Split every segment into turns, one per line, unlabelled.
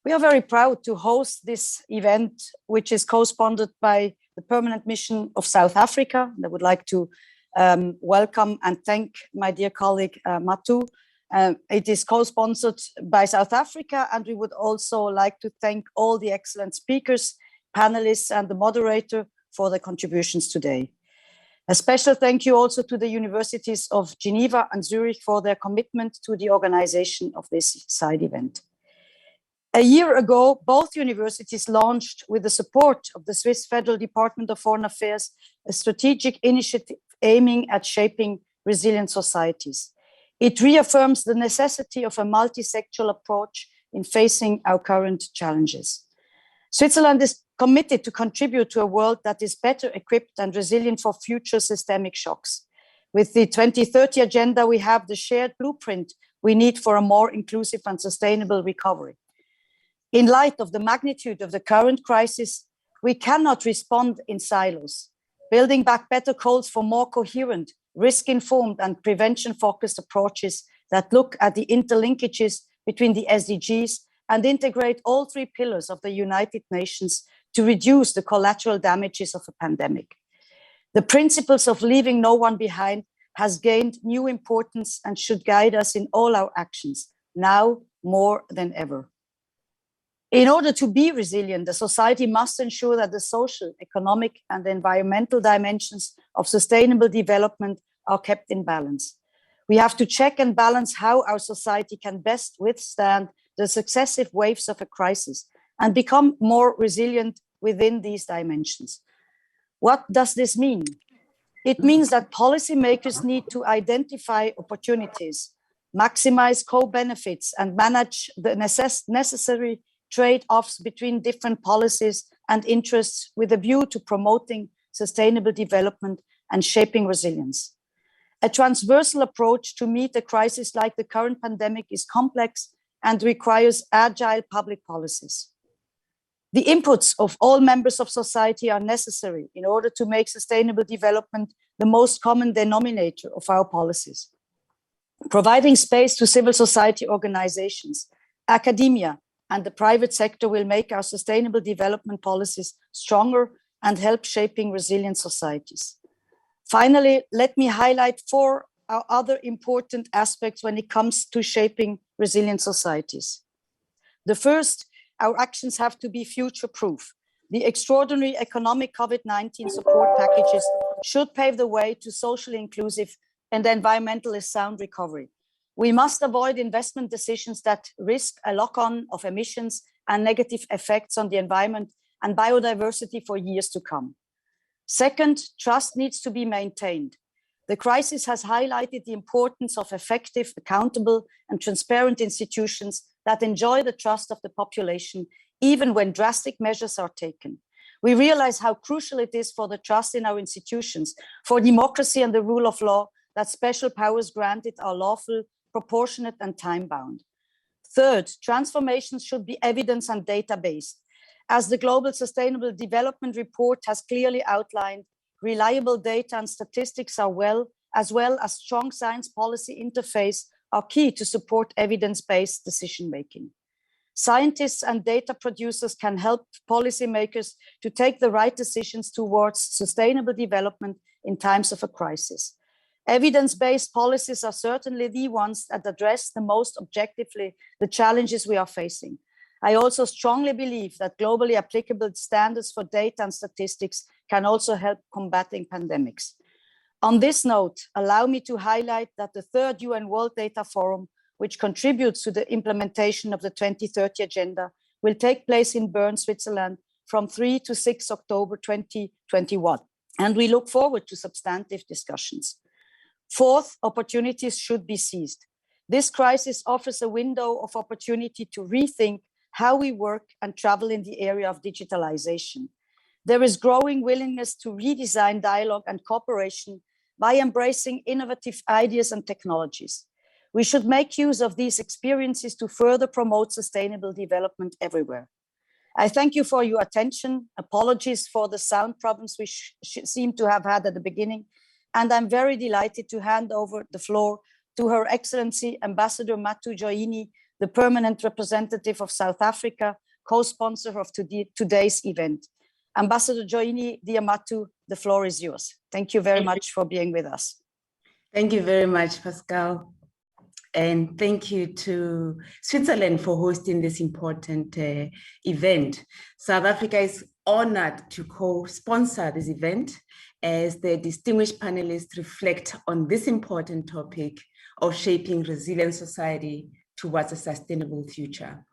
We are very proud to host this event, which is co-sponsored by the Permanent Mission of South Africa. I would like to welcome and thank my dear colleague Matu. It is co-sponsored by South Africa, and we would also like to thank all the excellent speakers, panelists, and the moderator for their contributions today. A special thank you also to the Universities of Geneva and Zurich for their commitment to the organization of this side event. A year ago, both universities launched, with the support of the Swiss Federal Department of Foreign Affairs, a strategic initiative aiming at shaping resilient societies. It reaffirms the necessity of a multi-sectoral approach in facing our current challenges. Switzerland is committed to contribute to a world that is better equipped and resilient for future systemic shocks. With the 2030 agenda, we have the shared blueprint we need for a more inclusive and sustainable recovery. In light of the magnitude of the current crisis, we cannot respond in silos. Building back better calls for more coherent, risk-informed and prevention-focused approaches that look at the interlinkages between the SDGs and integrate all three pillars of the United Nations to reduce the collateral damages of a pandemic. The principles of leaving no one behind has gained new importance and should guide us in all our actions, now more than ever. In order to be resilient, the society must ensure that the social, economic, and environmental dimensions of sustainable development are kept in balance. We have to check and balance how our society can best withstand the successive waves of a crisis and become more resilient within these dimensions. What does this mean? It means that policymakers need to identify opportunities, maximize co-benefits, and manage the necessary trade-offs between different policies and interests with a view to promoting sustainable development and shaping resilience. A transversal approach to meet a crisis like the current pandemic is complex and requires agile public policies. The inputs of all members of society are necessary in order to make sustainable development the most common denominator of our policies. Providing space to civil society organizations, academia, and the private sector will make our sustainable development policies stronger and help shaping resilient societies. Finally, let me highlight four other important aspects when it comes to shaping resilient societies. The first, our actions have to be future-proof. The extraordinary economic COVID-19 support packages should pave the way to socially inclusive and environmentally sound recovery. We must avoid investment decisions that risk a lock-on of emissions and negative effects on the environment and biodiversity for years to come. Second, trust needs to be maintained. The crisis has highlighted the importance of effective, accountable, and transparent institutions that enjoy the trust of the population, even when drastic measures are taken. We realize how crucial it is for the trust in our institutions, for democracy and the rule of law, that special powers granted are lawful, proportionate, and time-bound. Third, transformations should be evidence and data-based. As the Global Sustainable Development Report has clearly outlined, reliable data and statistics are as well as strong science policy interface are key to support evidence-based decision-making. Scientists and data producers can help policymakers to take the right decisions towards sustainable development in times of a crisis. Evidence-based policies are certainly the ones that address the most objectively the challenges we are facing. I also strongly believe that globally applicable standards for data and statistics can also help combating pandemics. On this note, allow me to highlight that the third UN World Data Forum, which contributes to the implementation of the 2030 Agenda, will take place in Bern, Switzerland from 3 to 6 October 2021. And we look forward to substantive discussions. Fourth, opportunities should be seized. This crisis offers a window of opportunity to rethink how we work and travel in the area of digitalization. There is growing willingness to redesign dialogue and cooperation by embracing innovative ideas and technologies. We should make use of these experiences to further promote sustainable development everywhere. I thank you for your attention. Apologies for the sound problems we seem to have had at the beginning. And I'm very delighted to hand over the floor to Her Excellency Ambassador Matu Joini, the permanent representative of South Africa, co-sponsor of today's event. Ambassador Joini, dear Matu, the floor is yours. Thank you very much for being with us.
Thank you very much, Pascal. And thank you to Switzerland for hosting this important event. South Africa is honored to co-sponsor this event as the distinguished panelists reflect on this important topic of shaping resilient society towards a sustainable future.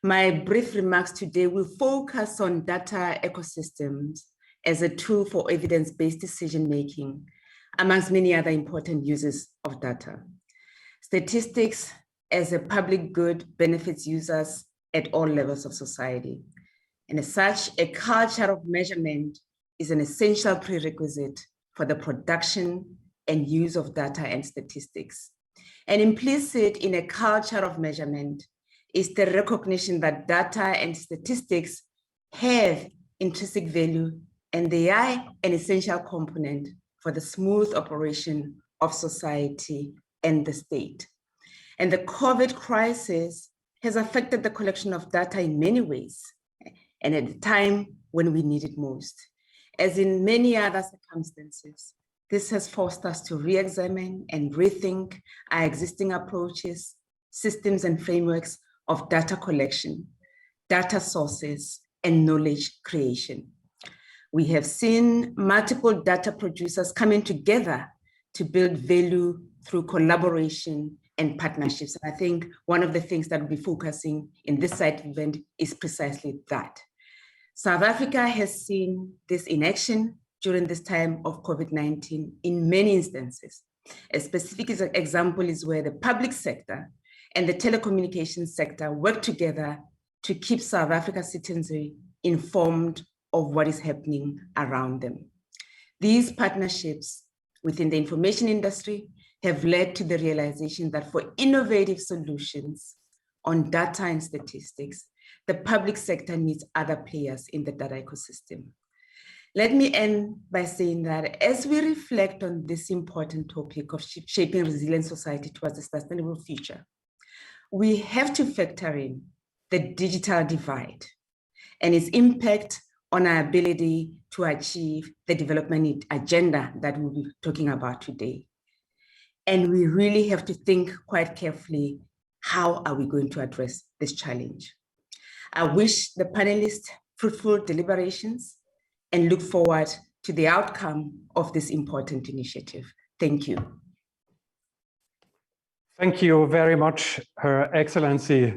My brief remarks today will focus on data ecosystems as a tool for evidence-based decision-making, amongst many other important uses of data. Statistics as a public good benefits users at all levels of society. And as such, a culture of measurement is an essential prerequisite for the production and use of data and statistics. And implicit in a culture of measurement is the recognition that data and statistics have intrinsic value and they are an essential component for the smooth operation of society and the state. And the COVID crisis has affected the collection of data in many ways, and at the time when we need it most. As in many other circumstances, this has forced us to re-examine and rethink our existing approaches, systems and frameworks of data collection, data sources, and knowledge creation. We have seen multiple data producers coming together to build value through collaboration and partnerships. And I think one of the things that we'll be focusing in this site event is precisely that. South Africa has seen this in action during this time of COVID-19 in many instances. A specific example is where the public sector and the telecommunications sector work together to keep South Africa's citizenry informed of what is happening around them. These partnerships within the information industry have led to the realization that for innovative solutions on data and statistics, the public sector needs other players in the data ecosystem. Let me end by saying that as we reflect on this important topic of shaping resilient society towards a sustainable future, we have to factor in the digital divide and its impact on our ability to achieve the development agenda that we'll be talking about today. And we really have to think quite carefully, how are we going to address this challenge? I wish the panelists fruitful deliberations and look forward to the outcome of this important initiative. Thank you.
Thank you very much, Her Excellency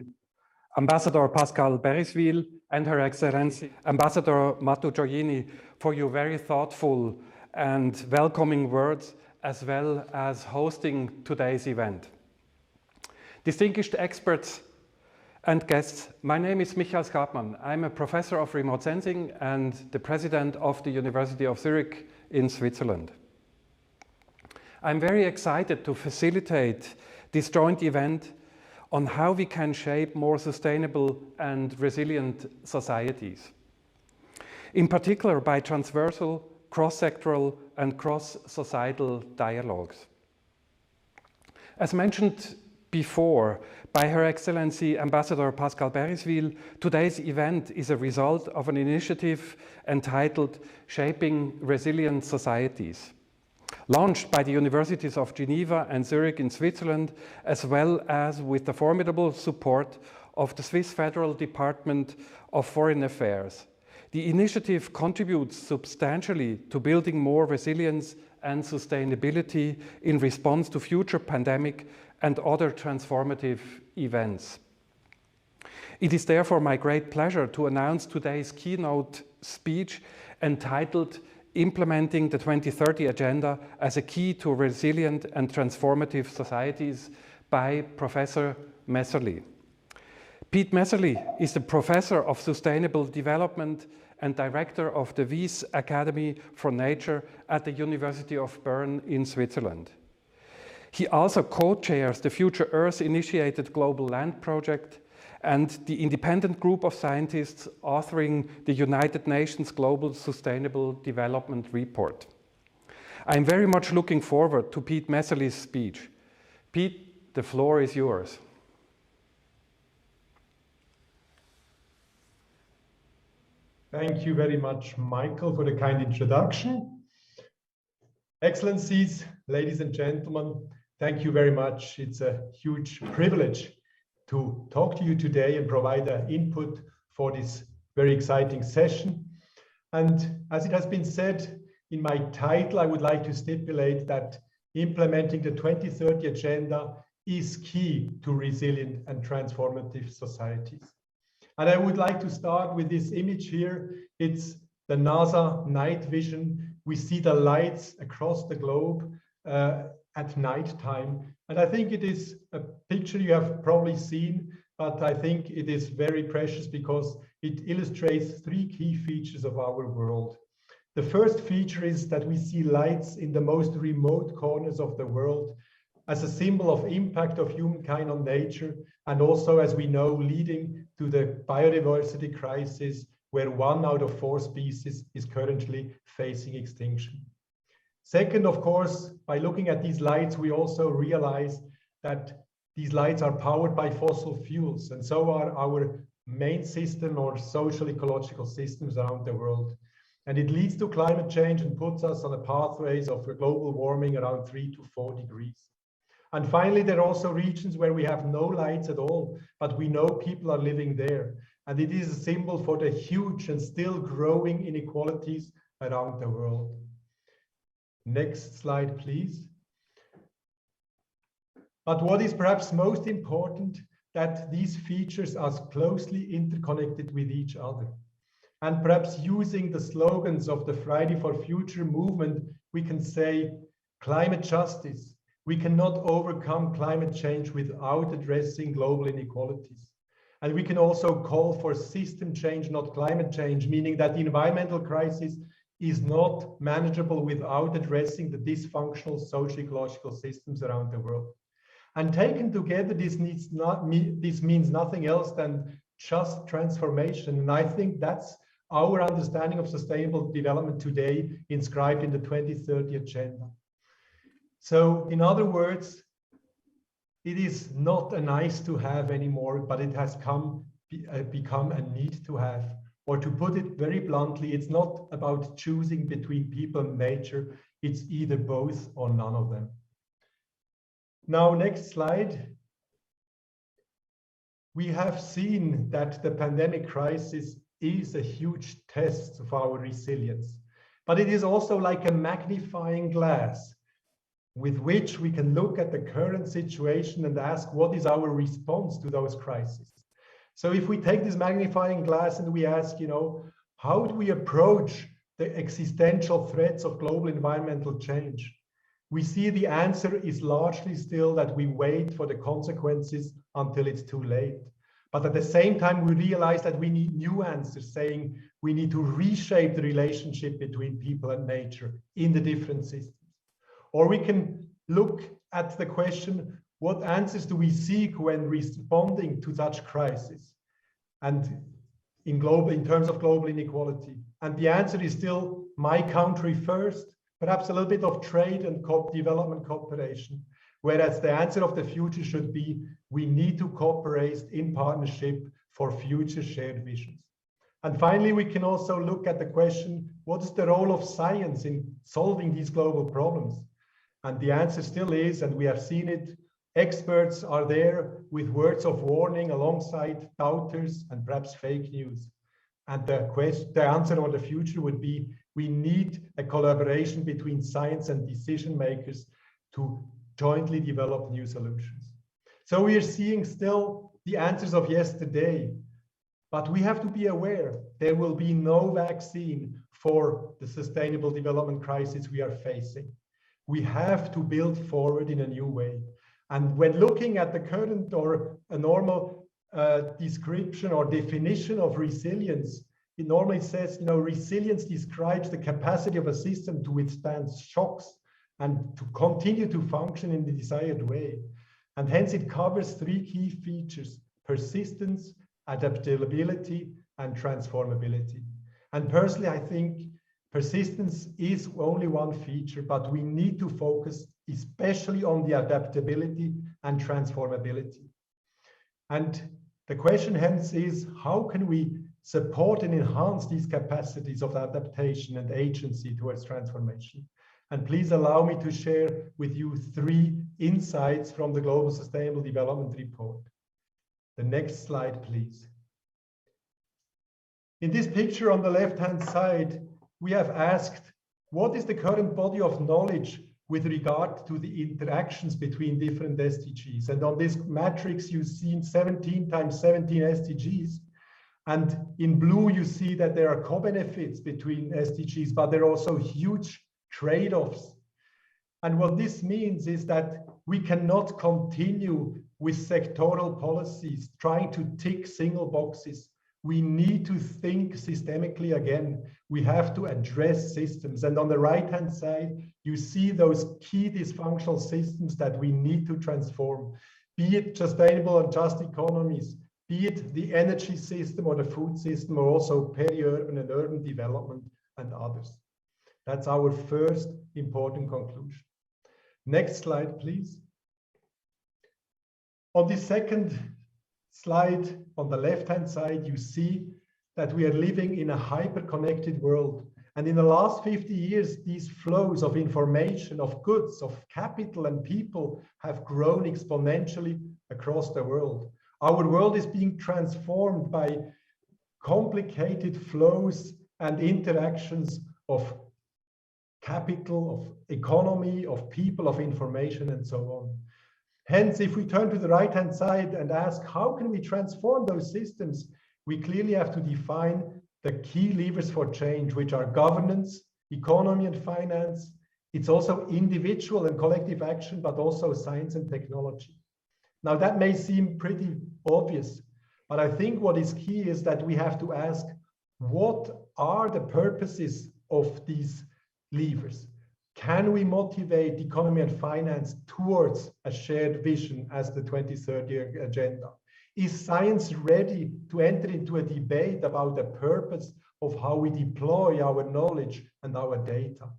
Ambassador Pascal Beriswil and Her Excellency Ambassador Matu Joini for your very thoughtful and welcoming words, as well as hosting today's event. Distinguished experts and guests, my name is Michael Skapmann. I'm a professor of remote sensing and the president of the University of Zurich in Switzerland. I'm very excited to facilitate this joint event on how we can shape more sustainable and resilient societies. In particular, by transversal, cross-sectoral, and cross-societal dialogues. As mentioned before by Her Excellency Ambassador Pascal Beriswil, today's event is a result of an initiative entitled Shaping Resilient Societies, launched by the Universities of Geneva and Zurich in Switzerland, as well as with the formidable support of the Swiss Federal Department of Foreign Affairs. The initiative contributes substantially to building more resilience and sustainability in response to future pandemic and other transformative events. It is therefore my great pleasure to announce today's keynote speech entitled Implementing the 2030 Agenda as a Key to Resilient and Transformative Societies by Professor Messerli. Piet Messerli is the Professor of Sustainable Development and Director of the Wyss Academy for Nature at the University of Bern in Switzerland. He also co-chairs the Future Earth Initiated Global Land Project and the independent group of scientists authoring the United Nations Global Sustainable Development Report. I'm very much looking forward to Piet Messerli's speech. Pete, the floor is yours.
Thank you very much, Michael, for the kind introduction. Excellencies, ladies and gentlemen, thank you very much. It's a huge privilege to talk to you today and provide an input for this very exciting session. And as it has been said in my title, I would like to stipulate that implementing the 2030 agenda is key to resilient and transformative societies. And I would like to start with this image here. It's the NASA night vision. We see the lights across the globe at night time. And I think it is a picture you have probably seen, but I think it is very precious because it illustrates three key features of our world. The first feature is that we see lights in the most remote corners of the world as a symbol of impact of humankind on nature, and also, as we know, leading to the biodiversity crisis, where 1 out of 4 species is currently facing extinction. Second, of course, by looking at these lights, we also realize that these lights are powered by fossil fuels, and so are our main system or social ecological systems around the world. And it leads to climate change and puts us on the pathways of global warming around 3 to 4 degrees. And finally, there are also regions where we have no lights at all, but we know people are living there. And it is a symbol for the huge and still growing inequalities around the world. Next slide, please. But what is perhaps most important, that these features are closely interconnected with each other. And perhaps using the slogans of the Friday for Future movement, we can say climate justice. We cannot overcome climate change without addressing global inequalities. And we can also call for system change, not climate change, meaning that the environmental crisis is not manageable without addressing the dysfunctional socio-ecological systems around the world. And taken together, this means nothing else than just transformation. And I think that's our understanding of sustainable development today, inscribed in the 2030 agenda. So in other words, it is not a nice to have anymore, but it has become a need to have. Or to put it very bluntly, it's not about choosing between people and nature. It's either both or none of them. Now, next slide. We have seen that the pandemic crisis is a huge test of our resilience, but it is also like a magnifying glass with which we can look at the current situation and ask, what is our response to those crises? So if we take this magnifying glass and we ask, how do we approach the existential threats of global environmental change? We see the answer is largely still that we wait for the consequences until it's too late. But at the same time, we realize that we need new answers, saying we need to reshape the relationship between people and nature in the different systems. Or we can look at the question, what answers do we seek when responding to such crisis and in terms of global inequality? And the answer is still my country first, perhaps a little bit of trade and development cooperation, whereas the answer of the future should be, we need to cooperate in partnership for future shared visions. And finally, we can also look at the question, what is the role of science in solving these global problems? And the answer still is, and we have seen it, experts are there with words of warning alongside doubters and perhaps fake news. And the answer or the future would be, we need a collaboration between science and decision makers to jointly develop new solutions. So we are seeing still the answers of yesterday, but we have to be aware there will be no vaccine for the sustainable development crisis we are facing. We have to build forward in a new way. And when looking at the current or a normal description or definition of resilience, it normally says, resilience describes the capacity of a system to withstand shocks and to continue to function in the desired way. And hence it covers 3 key features: persistence, adaptability, and transformability. And personally, I think persistence is only one feature, but we need to focus especially on the adaptability and transformability. And the question hence is, how can we support and enhance these capacities of adaptation and agency towards transformation? And please allow me to share with you 3 insights from the Global Sustainable Development Report. The next slide, please. In this picture on the left-hand side, we have asked, what is the current body of knowledge with regard to the interactions between different SDGs? And on this matrix, you see 17 times 17 SDGs. And in blue, you see that there are co-benefits between SDGs, but there are also huge trade-offs. And what this means is that we cannot continue with sectoral policies, trying to tick single boxes. We need to think systemically again. We have to address systems. And on the right-hand side, you see those key dysfunctional systems that we need to transform, be it sustainable and just economies, be it the energy system or the food system, or also peri-urban and urban development and others. That's our first important conclusion. Next slide, please. On the second slide, on the left-hand side, you see that we are living in a hyper-connected world. And in the last 50 years, these flows of information, of goods, of capital and people have grown exponentially across the world. Our world is being transformed by complicated flows and interactions of capital, of economy, of people, of information, and so on. Hence, if we turn to the right-hand side and ask, how can we transform those systems? We clearly have to define the key levers for change, which are governance, economy and finance. It's also individual and collective action, but also science and technology. Now, that may seem pretty obvious, but I think what is key is that we have to ask, what are the purposes of these levers? Can we motivate economy and finance towards a shared vision as the 2030 agenda? Is science ready to enter into a debate about the purpose of how we deploy our knowledge and our data?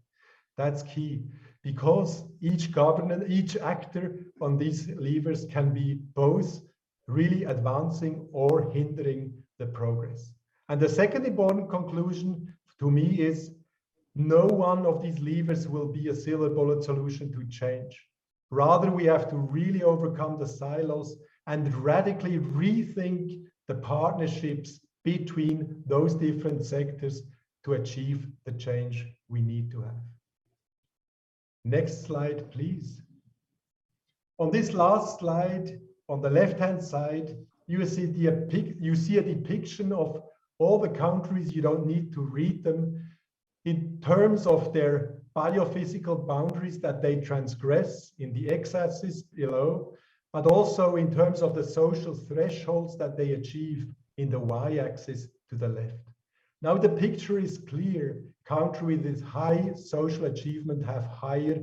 That's key, because each government, each actor on these levers can be both really advancing or hindering the progress. And the second important conclusion to me is, no one of these levers will be a silver bullet solution to change. Rather, we have to really overcome the silos and radically rethink the partnerships between those different sectors to achieve the change we need to have. Next slide, please. On this last slide, on the left-hand side, you see a depiction of all the countries. You don't need to read them, in terms of their biophysical boundaries that they transgress in the x-axis below, but also in terms of the social thresholds that they achieve in the y-axis to the left. Now the picture is clear. Countries with this high social achievement have higher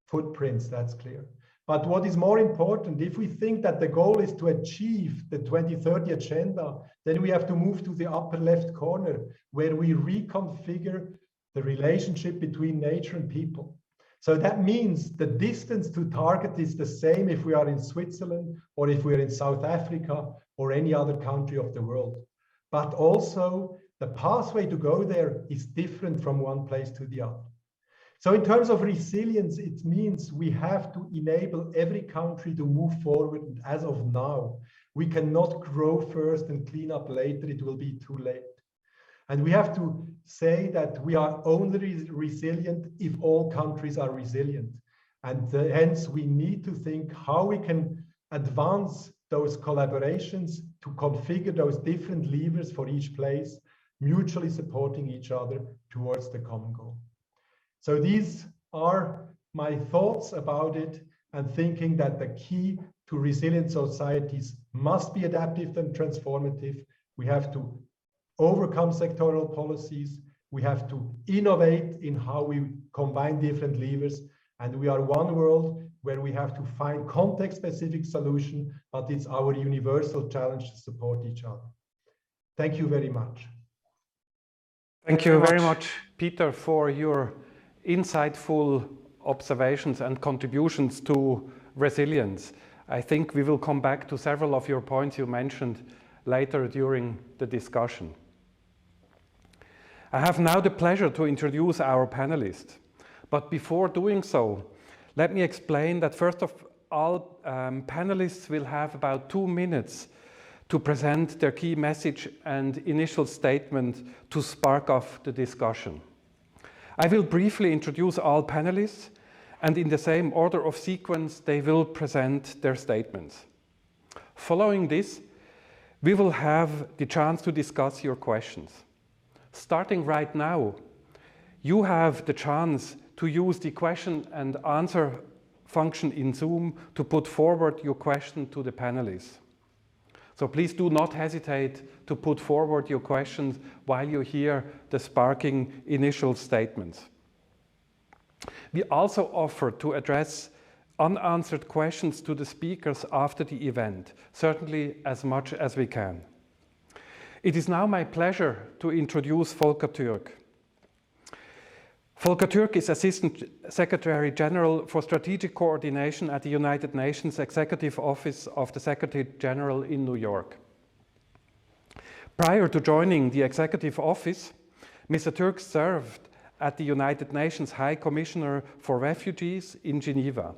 footprints, that's clear. But what is more important, if we think that the goal is to achieve the 2030 agenda, then we have to move to the upper left corner, where we reconfigure the relationship between nature and people. So that means the distance to target is the same if we are in Switzerland or if we're in South Africa or any other country of the world. But also the pathway to go there is different from one place to the other. So in terms of resilience, it means we have to enable every country to move forward. And as of now, we cannot grow first and clean up later. It will be too late. And we have to say that we are only resilient if all countries are resilient. And hence we need to think how we can advance those collaborations to configure those different levers for each place, mutually supporting each other towards the common goal. So these are my thoughts about it, and thinking that the key to resilient societies must be adaptive and transformative. We have to overcome sectoral policies. We have to innovate in how we combine different levers. And we are one world where we have to find context-specific solution, but it's our universal challenge to support each other. Thank you very much.
Thank you very much, Peter, for your insightful observations and contributions to resilience. I think we will come back to several of your points you mentioned later during the discussion. I have now the pleasure to introduce our panelists. But before doing so, let me explain that first of all, panelists will have about 2 minutes to present their key message and initial statement to spark off the discussion. I will briefly introduce all panelists, and in the same order of sequence, they will present their statements. Following this, we will have the chance to discuss your questions. Starting right now, you have the chance to use the question and answer function in Zoom to put forward your question to the panelists. So please do not hesitate to put forward your questions while you hear the sparking initial statements. We also offer to address unanswered questions to the speakers after the event, certainly as much as we can. It is now my pleasure to introduce Volker Türk. Volker Türk is Assistant Secretary General for Strategic Coordination at the United Nations Executive Office of the Secretary General in New York. Prior to joining the Executive Office, Mr. Türk served at the United Nations High Commissioner for Refugees in Geneva,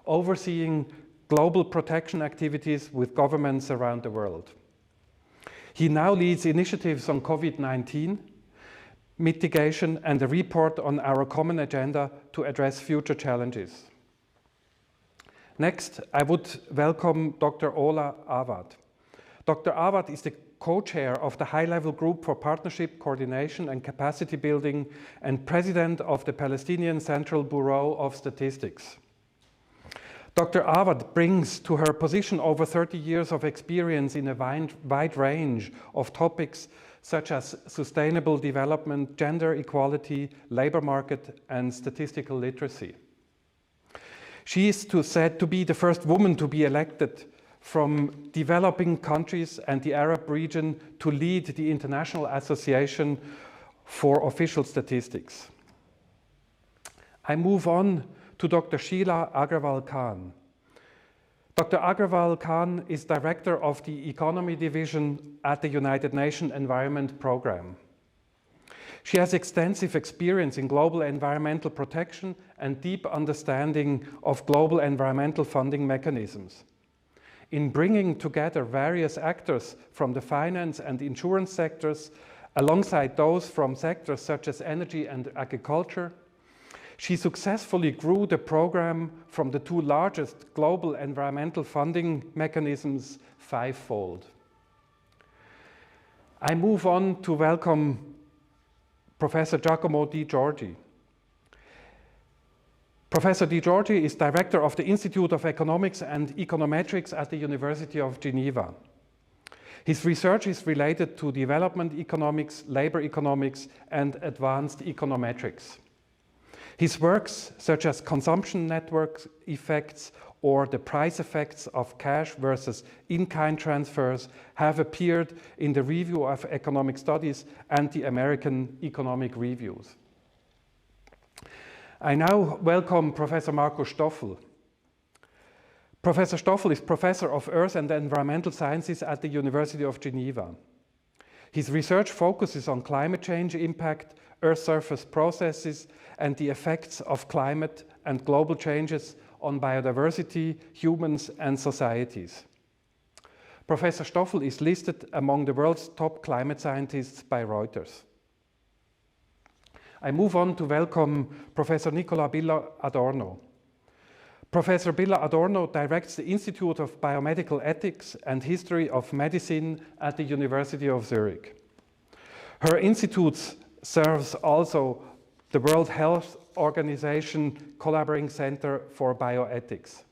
overseeing global protection activities with governments around the world. He now leads initiatives on COVID-19 mitigation and a report on our common agenda to address future challenges. Next, I would welcome Dr. Ola Awad. Dr. Awad is the co-chair of the High-Level Group for Partnership, Coordination and Capacity Building and president of the Palestinian Central Bureau of Statistics. Dr. Awad brings to her position over 30 years of experience in a wide range of topics such as sustainable development, gender equality, labor market, and statistical literacy. She is said to be the first woman to be elected from developing countries and the Arab region to lead the International Association for Official Statistics. I move on to Dr. Sheila Agrawal-Khan. Dr. Agrawal-Khan is Director of the Economy Division at the United Nations Environment Programme. She has extensive experience in global environmental protection and deep understanding of global environmental funding mechanisms. In bringing together various actors from the finance and insurance sectors, alongside those from sectors such as energy and agriculture, she successfully grew the program from the 2 largest global environmental funding mechanisms 5-fold. I move on to welcome Professor Giacomo Di Giorgi. Professor Di Giorgi is Director of the Institute of Economics and Econometrics at the University of Geneva. His research is related to development economics, labor economics, and advanced econometrics. His works, such as consumption network effects or the price effects of cash versus in-kind transfers, have appeared in the Review of Economic Studies and the American Economic Reviews. I now welcome Professor Marco Stoffel. Professor Stoffel is Professor of Earth and Environmental Sciences at the University of Geneva. His research focuses on climate change impact, Earth surface processes, and the effects of climate and global changes on biodiversity, humans, and societies. Professor Stoffel is listed among the world's top climate scientists by Reuters. I move on to welcome Professor Nicola Billa Adorno. Professor Billa Adorno directs the Institute of Biomedical Ethics and History of Medicine at the University of Zurich. Her institute serves also the World Health Organization Collaborating Center for Bioethics.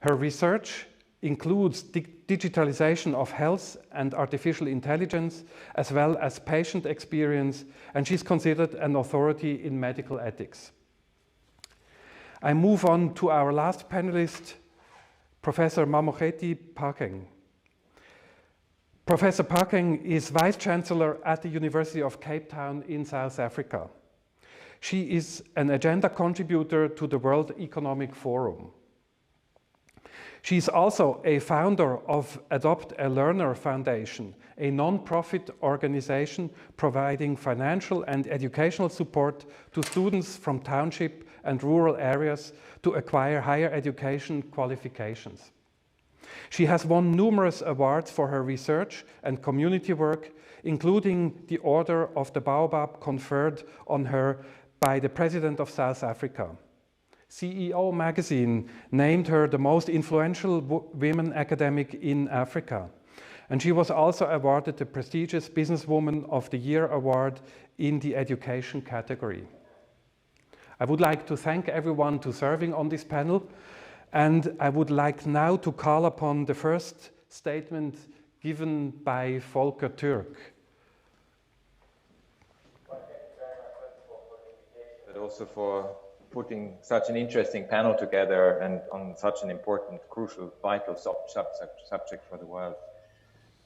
Her research includes digitalization of health and artificial intelligence, as well as patient experience, and she's considered an authority in medical ethics. I move on to our last panelist, Professor Mamokgethi Phakeng. Professor Phakeng is Vice Chancellor at the University of Cape Town in South Africa. She is an agenda contributor to the World Economic Forum. She's also a founder of Adopt a Learner Foundation, a non-profit organization providing financial and educational support to students from township and rural areas to acquire higher education qualifications. She has won numerous awards for her research and community work, including the Order of the Baobab conferred on her by the President of South Africa. CEO magazine named her the most influential women academic in Africa. And she was also awarded the prestigious Businesswoman of the Year award in the education category. I would like to thank everyone to serving on this panel, and I would like now to call upon the first statement given by Volker Türk.
But also for putting such an interesting panel together and on such an important, crucial, vital subject for the world.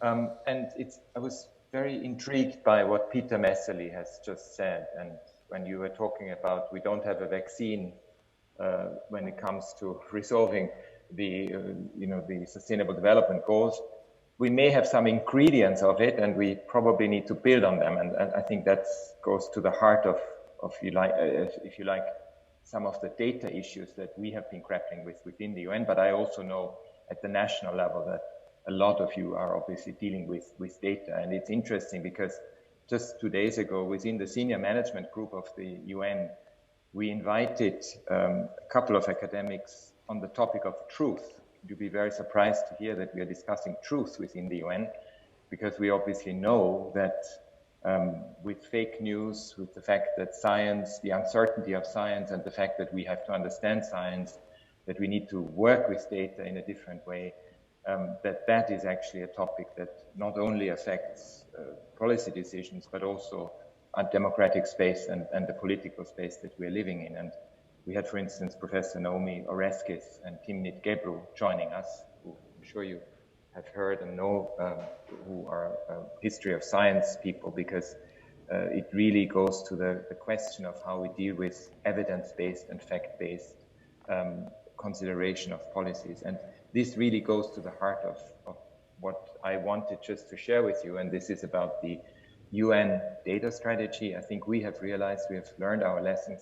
I was very intrigued by what Peter Messerly has just said. And when you were talking about we don't have a vaccine when it comes to resolving the Sustainable Development Goals, we may have some ingredients of it, and we probably need to build on them. And I think that goes to the heart of if you like, some of the data issues that we have been grappling with within the UN, but I also know at the national level that a lot of you are obviously dealing with data. And it's interesting because just 2 days ago, within the senior management group of the UN, we invited a couple of academics on the topic of truth. You'll be very surprised to hear that we are discussing truth within the UN, because we obviously know that with fake news, with the fact that science, the uncertainty of science, and the fact that we have to understand science, that we need to work with data in a different way, that is actually a topic that not only affects policy decisions, but also our democratic space and the political space that we're living in. And we had, for instance, Professor Naomi Oreskes and Timnit Gebru joining us, who I'm sure you have heard and know, who are history of science people, because it really goes to the question of how we deal with evidence-based and fact-based consideration of policies. And this really goes to the heart of what I wanted just to share with you. And this is about the UN data strategy. I think we have realized, we have learned our lessons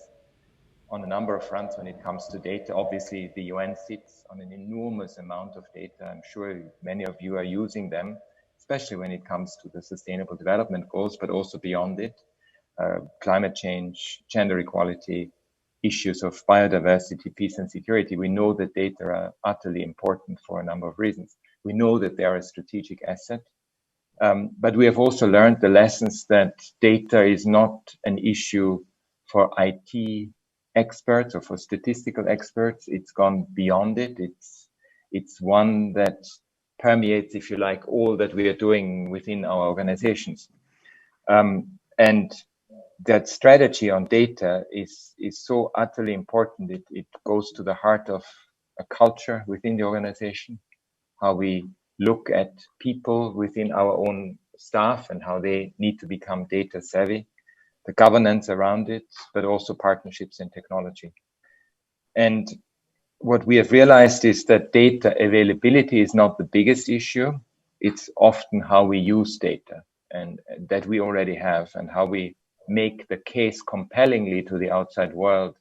on a number of fronts when it comes to data. Obviously, the UN sits on an enormous amount of data. I'm sure many of you are using them, especially when it comes to the Sustainable Development Goals, but also beyond it. Climate change, gender equality, issues of biodiversity, peace and security. We know that data are utterly important for a number of reasons. We know that they are a strategic asset, but we have also learned the lessons that data is not an issue for IT experts or for statistical experts. It's gone beyond it. It's one that permeates, if you like, all that we are doing within our organizations. And that strategy on data is so utterly important. It goes to the heart of a culture within the organization, how we look at people within our own staff and how they need to become data savvy, the governance around it, but also partnerships and technology. And what we have realized is that data availability is not the biggest issue. It's often how we use data and that we already have, and how we make the case compellingly to the outside world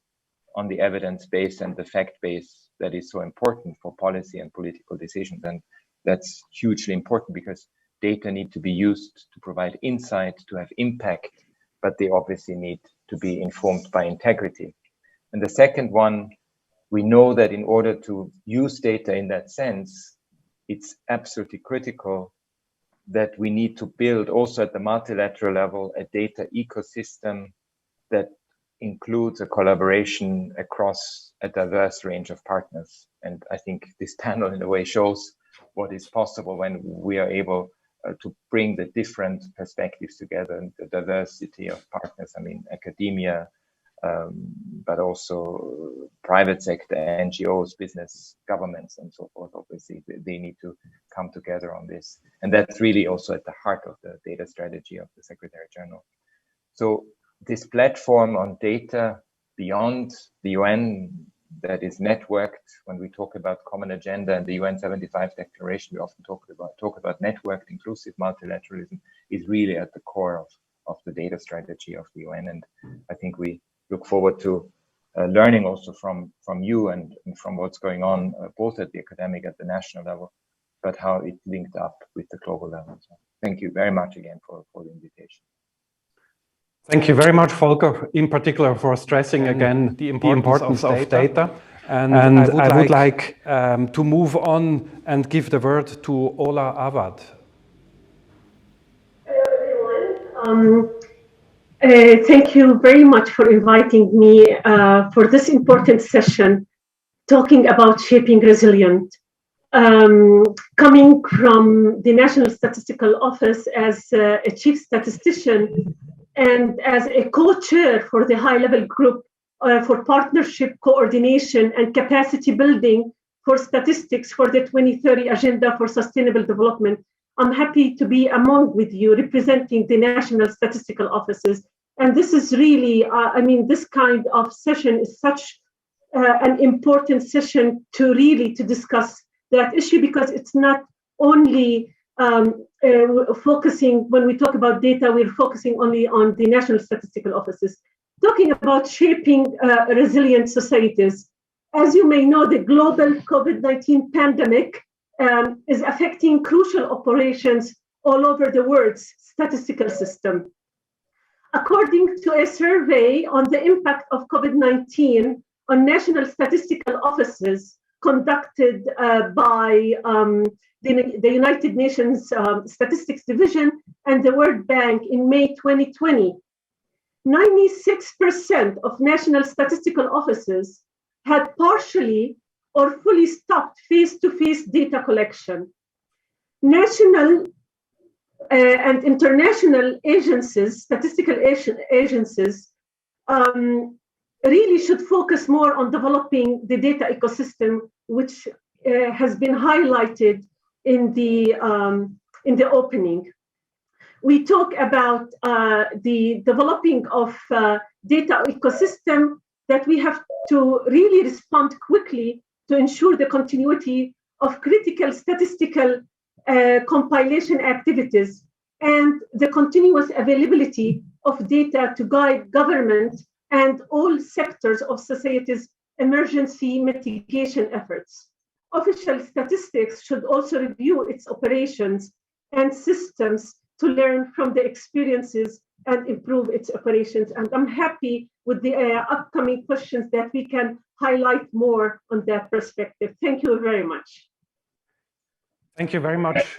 on the evidence base and the fact base that is so important for policy and political decisions. And that's hugely important because data need to be used to provide insight, to have impact, but they obviously need to be informed by integrity. And the second one, we know that in order to use data in that sense, it's absolutely critical that we need to build also at the multilateral level a data ecosystem that includes a collaboration across a diverse range of partners. And I think this panel in a way shows what is possible when we are able to bring the different perspectives together and the diversity of partners. I mean, academia, but also private sector, NGOs, business, governments, and so forth. Obviously, they need to come together on this. And that's really also at the heart of the data strategy of the Secretary General. So this platform on data beyond the UN, that is networked. When we talk about common agenda and the UN 75 declaration, we often talk about networked, inclusive multilateralism is really at the core of the data strategy of the UN. And I think we look forward to learning also from you and from what's going on both at the academic, at the national level, but how it linked up with the global level. So thank you very much again for the invitation.
Thank you very much, Volker, in particular for stressing again the importance of data. And I would like to move on and give the word to Ola Awad.
Hello, everyone. Thank you very much for inviting me for this important session, talking about shaping resilience. Coming from the National Statistical Office as a chief statistician and as a co-chair for the high-level group for partnership, coordination, and capacity building for statistics for the 2030 Agenda for Sustainable Development, I'm happy to be among with you representing the National Statistical Offices. And this is really, this kind of session is such an important session to discuss that issue, because it's not only focusing, when we talk about data, we're focusing only on the National Statistical Offices. Talking about shaping resilient societies. As you may know, the global COVID-19 pandemic is affecting crucial operations all over the world's statistical system. According to a survey on the impact of COVID-19 on national statistical offices conducted by the United Nations Statistics Division and the World Bank in May 2020, 96% of national statistical offices had partially or fully stopped face-to-face data collection. National and international agencies, statistical agencies, really should focus more on developing the data ecosystem, which has been highlighted in the opening. We talk about the developing of data ecosystem, that we have to really respond quickly to ensure the continuity of critical statistical compilation activities and the continuous availability of data to guide government and all sectors of society's emergency mitigation efforts. Official statistics should also review its operations and systems to learn from the experiences and improve its operations. And I'm happy with the upcoming questions that we can highlight more on that perspective. Thank you very much.
Thank you very much,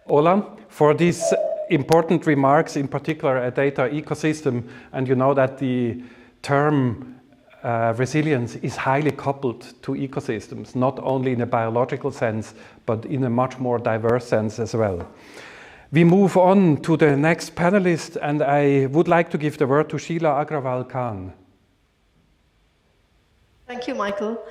Ola, for these important remarks, in particular a data ecosystem. And you know that the term resilience is highly coupled to ecosystems, not only in a biological sense, but in a much more diverse sense as well. We move on to the next panelist, and I would like to give the word to Sheila Agrawal-Khan.
Thank you, Michael.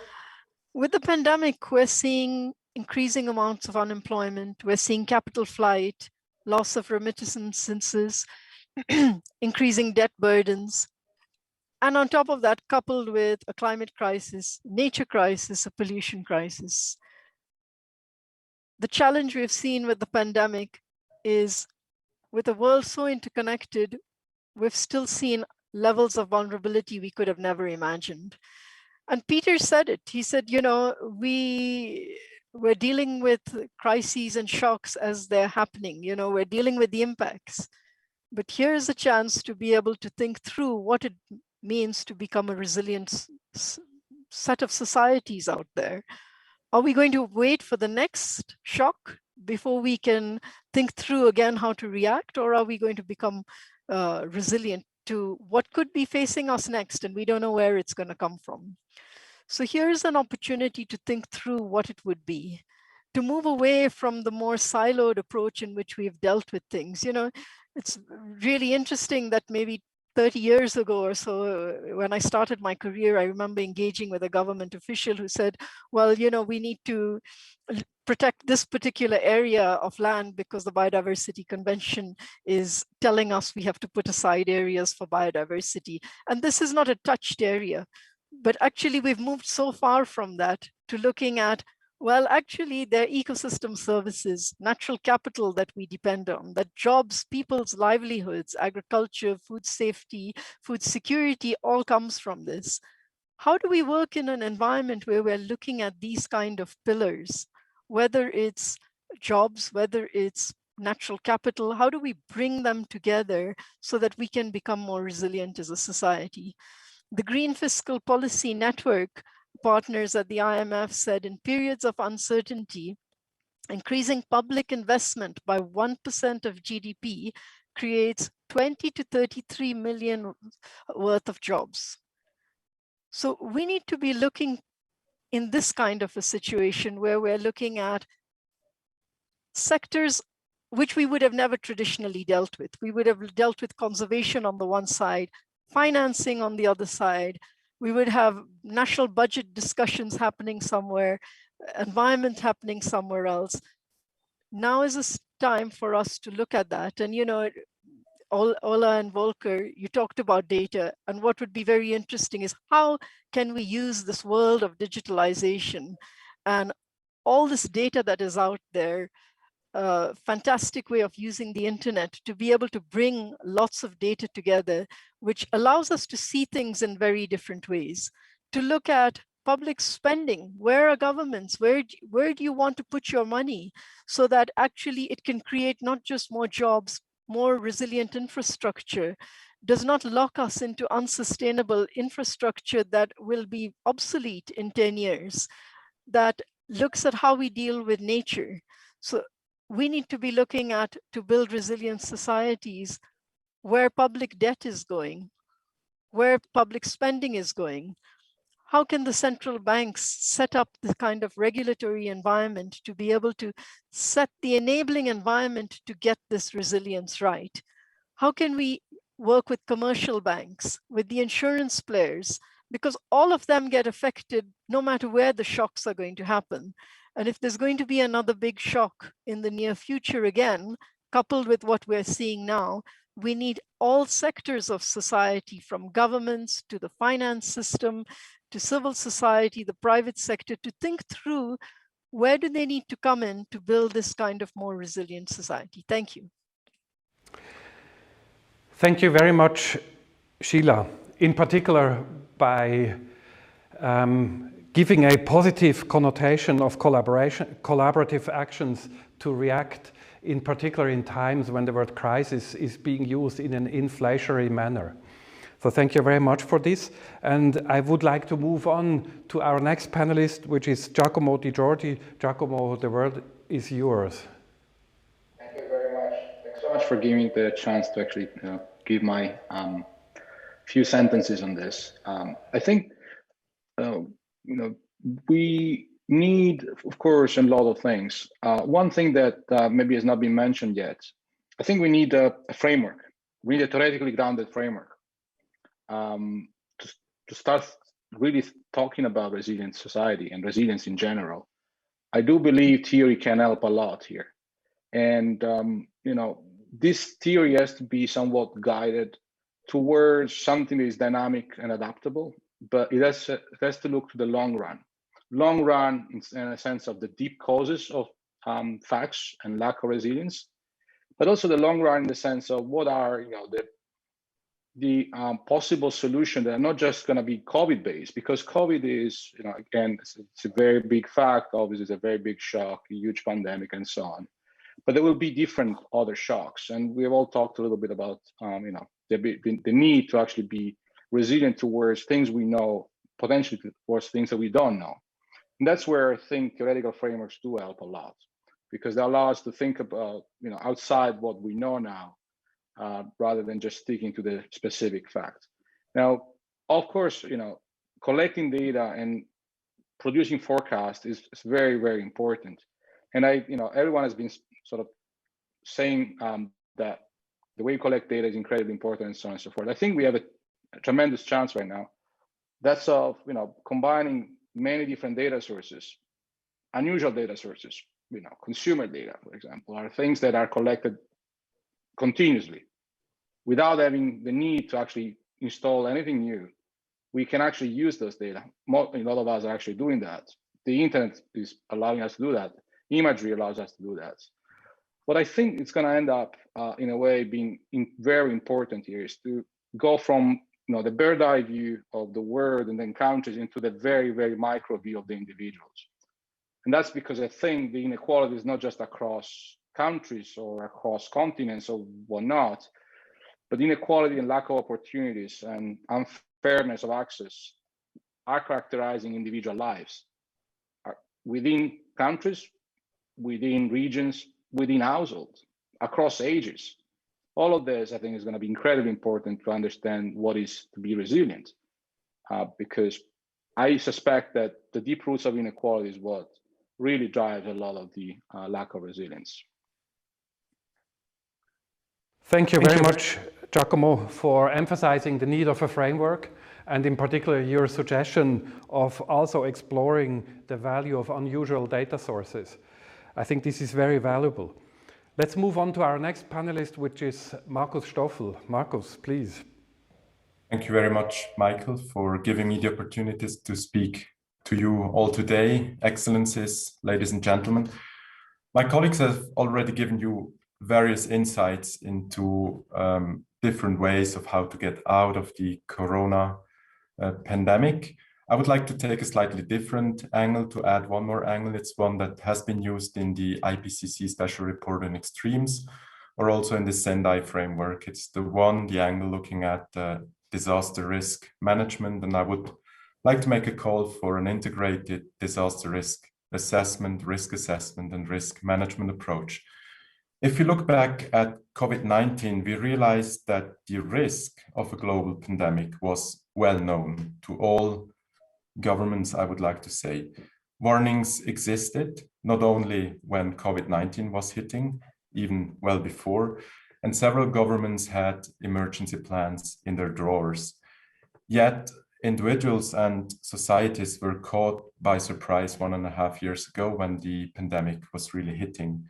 With the pandemic, we're seeing increasing amounts of unemployment. We're seeing capital flight, loss of remittances, increasing debt burdens. And on top of that, coupled with a climate crisis, nature crisis, a pollution crisis. The challenge we've seen with the pandemic is, with a world so interconnected, we've still seen levels of vulnerability we could have never imagined. And Peter said it. He said, you know, we're dealing with crises and shocks as they're happening. You know, we're dealing with the impacts. But here's a chance to be able to think through what it means to become a resilient set of societies out there. Are we going to wait for the next shock before we can think through again how to react, or are we going to become resilient to what could be facing us next, and we don't know where it's going to come from? So here's an opportunity to think through what it would be, to move away from the more siloed approach in which we've dealt with things. You know, it's really interesting that maybe 30 years ago or so, when I started my career, I remember engaging with a government official who said, well, you know, we need to protect this particular area of land because the Biodiversity Convention is telling us we have to put aside areas for biodiversity. And this is not a touched area. But actually, we've moved so far from that to looking at, well, actually, they're ecosystem services, natural capital that we depend on, that jobs, people's livelihoods, agriculture, food safety, food security, all comes from this. How do we work in an environment where we're looking at these kind of pillars, whether it's jobs, whether it's natural capital? How do we bring them together so that we can become more resilient as a society? The Green Fiscal Policy Network partners at the IMF said in periods of uncertainty, increasing public investment by 1% of GDP creates 20 to 33 million worth of jobs. So we need to be looking in this kind of a situation where we're looking at sectors which we would have never traditionally dealt with. We would have dealt with conservation on the one side, financing on the other side. We would have national budget discussions happening somewhere, environment happening somewhere else. Now is a time for us to look at that. And, you know, Ola and Volker, you talked about data, and what would be very interesting is how can we use this world of digitalization and all this data that is out there, fantastic way of using the internet to be able to bring lots of data together, which allows us to see things in very different ways, to look at public spending. Where are governments? Where do you want to put your money so that actually it can create not just more jobs, more resilient infrastructure, does not lock us into unsustainable infrastructure that will be obsolete in 10 years, that looks at how we deal with nature. So we need to be looking at, to build resilient societies, where public debt is going, where public spending is going. How can the central banks set up the kind of regulatory environment to be able to set the enabling environment to get this resilience right? How can we work with commercial banks, with the insurance players, because all of them get affected no matter where the shocks are going to happen. And if there's going to be another big shock in the near future again, coupled with what we're seeing now, we need all sectors of society, from governments to the finance system, to civil society, the private sector, to think through where do they need to come in to build this kind of more resilient society. Thank you.
Thank you very much, Sheila, in particular by giving a positive connotation of collaborative actions to react, in particular in times when the word crisis is being used in an inflationary manner. So thank you very much for this. And I would like to move on to our next panelist, which is Giacomo Di Giorgi. Giacomo, the word is yours.
Thank you very much. Thanks so much for giving me the chance to actually give my few sentences on this. I think we need, of course, a lot of things. One thing that maybe has not been mentioned yet, I think we need a framework. We need a theoretically grounded framework to start really talking about resilient society and resilience in general. I do believe theory can help a lot here. And, this theory has to be somewhat guided towards something that is dynamic and adaptable, but it has to look to the long run. Long run in a sense of the deep causes of facts and lack of resilience, but also the long run in the sense of what are the possible solutions that are not just going to be COVID-based, because COVID is, again, it's a very big fact. Obviously, it's a very big shock, a huge pandemic, and so on. But there will be different other shocks, and we have all talked a little bit about, the need to actually be resilient towards things we know, potentially towards things that we don't know. And that's where I think theoretical frameworks do help a lot, because they allow us to think about, outside what we know now, rather than just sticking to the specific fact. Now, of course, collecting data and producing forecasts is very, very important. And everyone has been sort of saying that the way you collect data is incredibly important and so on and so forth. I think we have a tremendous chance right now. That's of combining many different data sources, unusual data sources. Consumer data, for example, are things that are collected continuously without having the need to actually install anything new, we can actually use those data. A lot of us are actually doing that. The internet is allowing us to do that. Imagery allows us to do that. What I think it's going to end up, in a way, being very important here is to go from the bird eye view of the world and then countries into the very, very micro view of the individuals. And that's because I think the inequality is not just across countries or across continents or whatnot, but inequality and lack of opportunities and unfairness of access are characterizing individual lives within countries, within regions, within households, across ages. All of this, I think, is going to be incredibly important to understand what is to be resilient, because I suspect that the deep roots of inequality is what really drives a lot of the lack of resilience.
Thank you very much, Giacomo, for emphasizing the need of a framework, and in particular your suggestion of also exploring the value of unusual data sources. I think this is very valuable. Let's move on to our next panelist, which is Markus Stoffel. Markus, please.
Thank you very much, Michael, for giving me the opportunities to speak to you all today. Excellencies, ladies and gentlemen. My colleagues have already given you various insights into different ways of how to get out of the corona pandemic. I would like to take a slightly different angle, to add one more angle. It's one that has been used in the IPCC Special Report on Extremes, or also in the Sendai framework. It's the angle looking at disaster risk management. And I would like to make a call for an integrated disaster risk assessment, and risk management approach. If you look back at COVID-19, we realized that the risk of a global pandemic was well known to all governments, I would like to say. Warnings existed, not only when COVID-19 was hitting, even well before, and several governments had emergency plans in their drawers. Yet individuals and societies were caught by surprise 1.5 years ago when the pandemic was really hitting.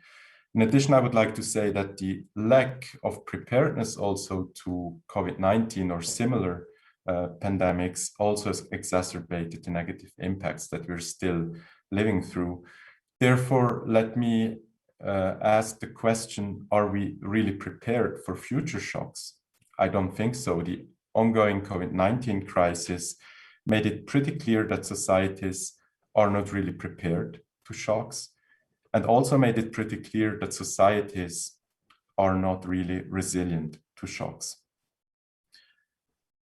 In addition, I would like to say that the lack of preparedness also to COVID-19 or similar pandemics also exacerbated the negative impacts that we're still living through. Therefore, let me ask the question, are we really prepared for future shocks? I don't think so. The ongoing COVID-19 crisis made it pretty clear that societies are not really prepared to shocks, and also made it pretty clear that societies are not really resilient to shocks.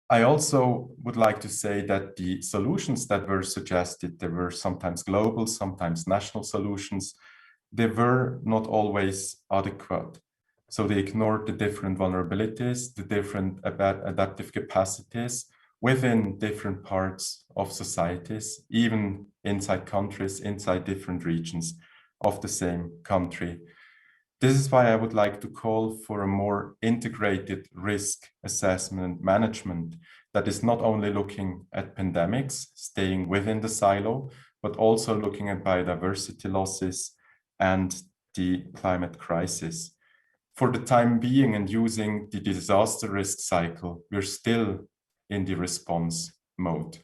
I also would like to say that the solutions that were suggested, they were sometimes global, sometimes national solutions. They were not always adequate. So they ignored the different vulnerabilities, the different adaptive capacities within different parts of societies, even inside countries, inside different regions of the same country. This is why I would like to call for a more integrated risk assessment and management that is not only looking at pandemics, staying within the silo, but also looking at biodiversity losses and the climate crisis. For the time being, and using the disaster risk cycle, we're still in the response mode.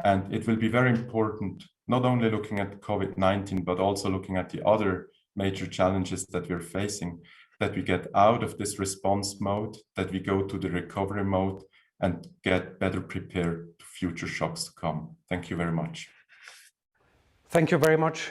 And it will be very important, not only looking at COVID-19, but also looking at the other major challenges that we're facing, that we get out of this response mode, that we go to the recovery mode and get better prepared to future shocks to come. Thank you very much.
Thank you very much,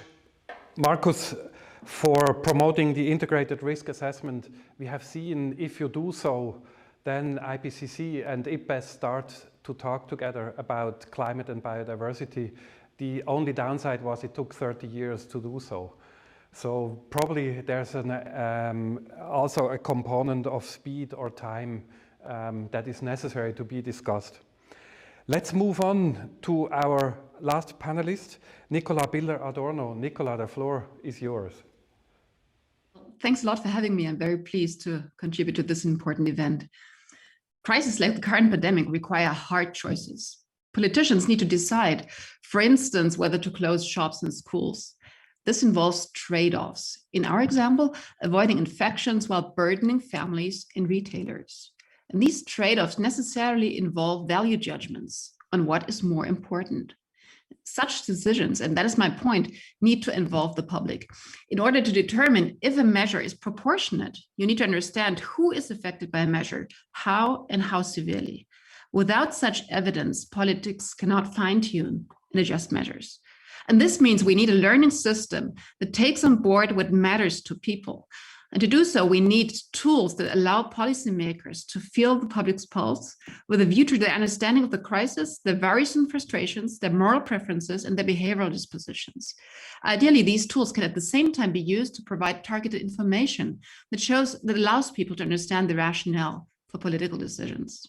Markus, for promoting the integrated risk assessment. We have seen, if you do so, then IPCC and IPBES start to talk together about climate and biodiversity. The only downside was it took 30 years to do so. So probably there's also a component of speed or time that is necessary to be discussed. Let's move on to our last panelist, Nicola Biller-Adorno. Nicola, the floor is yours.
Thanks a lot for having me. I'm very pleased to contribute to this important event. Crises like the current pandemic require hard choices. Politicians need to decide, for instance, whether to close shops and schools. This involves trade-offs. In our example, avoiding infections while burdening families and retailers. And these trade-offs necessarily involve value judgments. on what is more important. Such decisions, and that is my point, need to involve the public. In order to determine if a measure is proportionate, you need to understand who is affected by a measure, how and how severely. Without such evidence, politics cannot fine-tune and adjust measures. And this means we need a learning system that takes on board what matters to people. And to do so, we need tools that allow policymakers to feel the public's pulse with a view to their understanding of the crisis, their worries and frustrations, their moral preferences, and their behavioral dispositions. Ideally, these tools can at the same time be used to provide targeted information that allows people to understand the rationale for political decisions.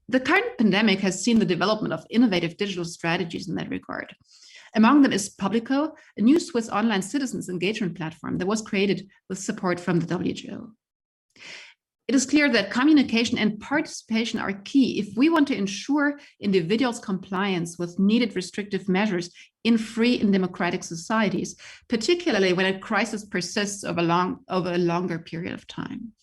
The current pandemic has seen the development of innovative digital strategies in that regard. Among them is Publico, a new Swiss online citizens engagement platform that was created with support from the WHO. It is clear that communication and participation are key if we want to ensure individuals' compliance with needed restrictive measures in free and democratic societies, particularly when a crisis persists over a longer period of time.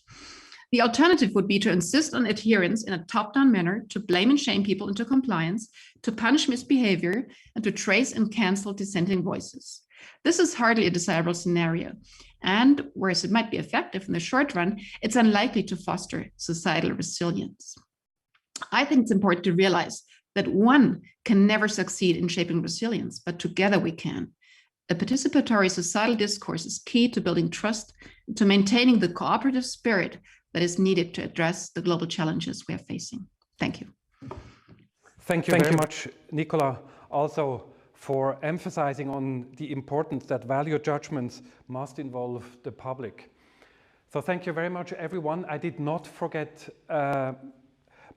The alternative would be to insist on adherence in a top-down manner, to blame and shame people into compliance, to punish misbehavior, and to trace and cancel dissenting voices. This is hardly a desirable scenario, and whereas it might be effective in the short run, it's unlikely to foster societal resilience. I think it's important to realize that one can never succeed in shaping resilience, but together we can. A participatory societal discourse is key to building trust, to maintaining the cooperative spirit that is needed to address the global challenges we are facing. Thank you.
Thank you very much, Nicola, also for emphasizing on the importance that value judgments must involve the public. So thank you very much, everyone. I did not forget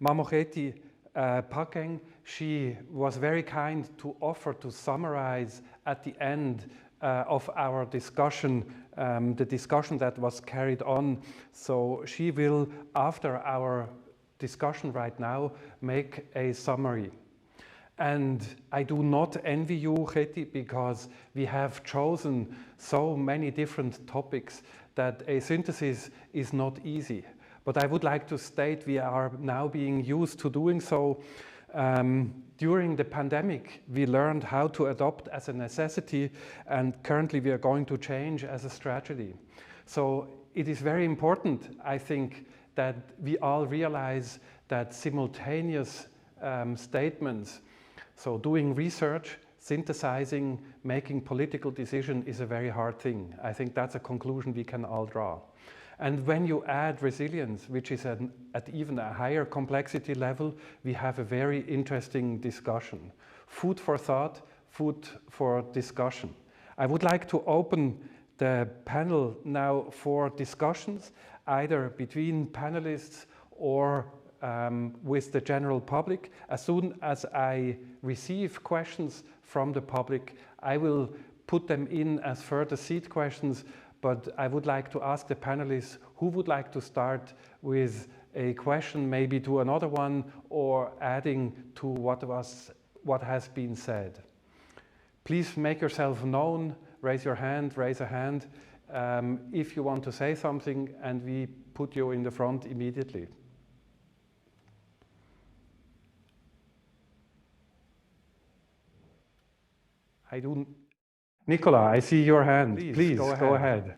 Mamoketi Pakeng. She was very kind to offer to summarize at the end of our discussion, the discussion that was carried on. So she will, after our discussion right now, make a summary. And I do not envy you, Keti, because we have chosen so many different topics that a synthesis is not easy. But I would like to state we are now being used to doing so. During the pandemic, we learned how to adopt as a necessity, and currently we are going to change as a strategy. So it is very important, I think, that we all realize that simultaneous statements, so doing research, synthesizing, making political decision is a very hard thing. I think that's a conclusion we can all draw. And when you add resilience, which is at even a higher complexity level, we have a very interesting discussion. Food for thought, food for discussion. I would like to open the panel now for discussions, either between panelists or with the general public. As soon as I receive questions from the public, I will put them in as further seed questions. But I would like to ask the panelists who would like to start with a question, maybe to another one, or adding to what has been said. Please make yourself known, raise your hand, raise a hand if you want to say something, and we put you in the front immediately. Nicola, I see your hand. Please go ahead.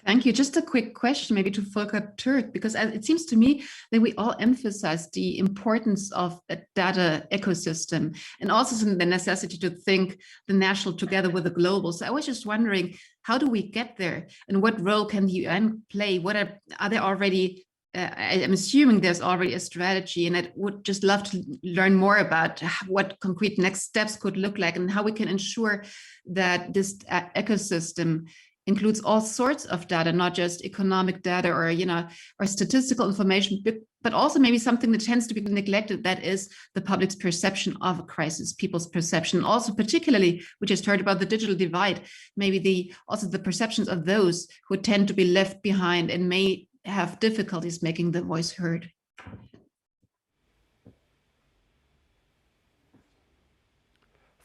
Thank you. Just a quick question, maybe to Volker Türk, because it seems to me that we all emphasize the importance of a data ecosystem and also the necessity to think the national together with the global. So I was just wondering, how do we get there, and what role can the UN play? What are there already? I'm assuming there's already a strategy, and I would just love to learn more about what concrete next steps could look like and how we can ensure that this ecosystem includes all sorts of data, not just economic data or statistical information, but also maybe something that tends to be neglected, that is the public's perception of a crisis, people's perception. Also, particularly, we just heard about the digital divide, maybe also the perceptions of those who tend to be left behind and may have difficulties making the voice heard.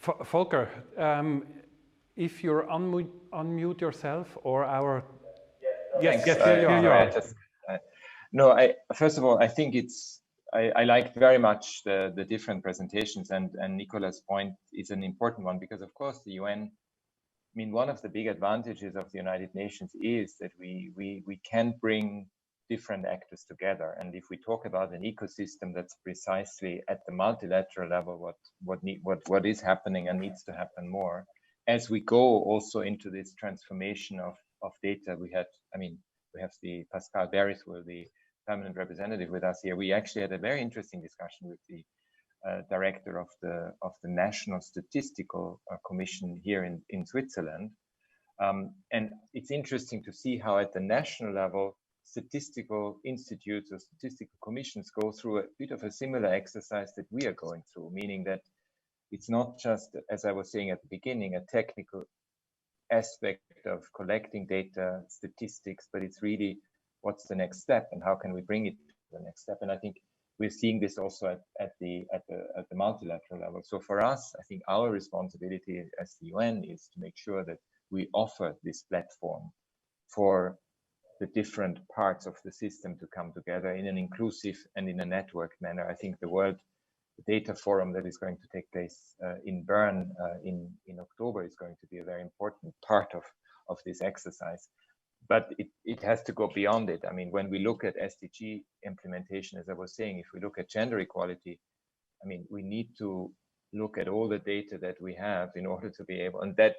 Volker, if you're unmute yourself, or our...
Yes, here you are. First of all, I think it's I liked very much the different presentations, and Nicola's point is an important one, because of course the UN, I mean, one of the big advantages of the United Nations is that we can bring different actors together. And if we talk about an ecosystem, that's precisely at the multilateral level what is happening and needs to happen more. As we go also into this transformation of data, we have the Pascal Beriswil, the permanent representative, with us here. We actually had a very interesting discussion with the director of the National Statistical Commission here in Switzerland. And it's interesting to see how at the national level, statistical institutes or statistical commissions go through a bit of a similar exercise that we are going through, meaning that it's not just, as I was saying at the beginning, a technical aspect of collecting data, statistics, but it's really what's the next step and how can we bring it to the next step. And I think we're seeing this also at the multilateral level. So for us, I think our responsibility as the UN is to make sure that we offer this platform for the different parts of the system to come together in an inclusive and in a networked manner. I think the World Data Forum that is going to take place in Bern in October is going to be a very important part of this exercise. But it has to go beyond it. I mean, when we look at SDG implementation, as I was saying, if we look at gender equality, I mean, we need to look at all the data that we have in order to be able, and that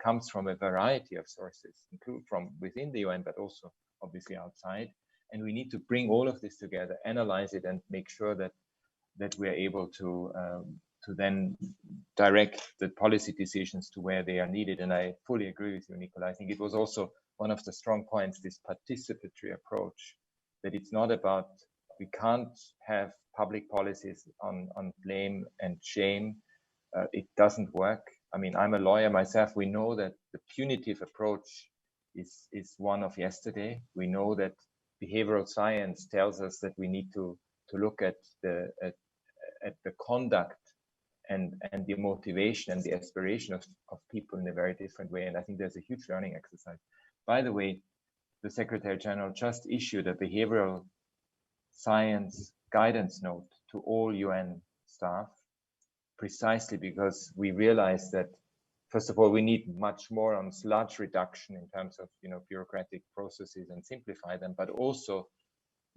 comes from a variety of sources, including from within the UN, but also obviously outside. And we need to bring all of this together, analyze it, and make sure that we're able to then direct the policy decisions to where they are needed. And I fully agree with you, Nicola. I think it was also one of the strong points, this participatory approach, that it's not about, we can't have public policies on blame and shame. It doesn't work. I mean, I'm a lawyer myself. We know that the punitive approach is one of yesterday. We know that behavioral science tells us that we need to look at the conduct and the motivation and the aspiration of people in a very different way. And I think there's a huge learning exercise. By the way, the Secretary General just issued a behavioral science guidance note to all UN staff, precisely because we realize that, first of all, we need much more on sludge reduction in terms of bureaucratic processes and simplify them, but also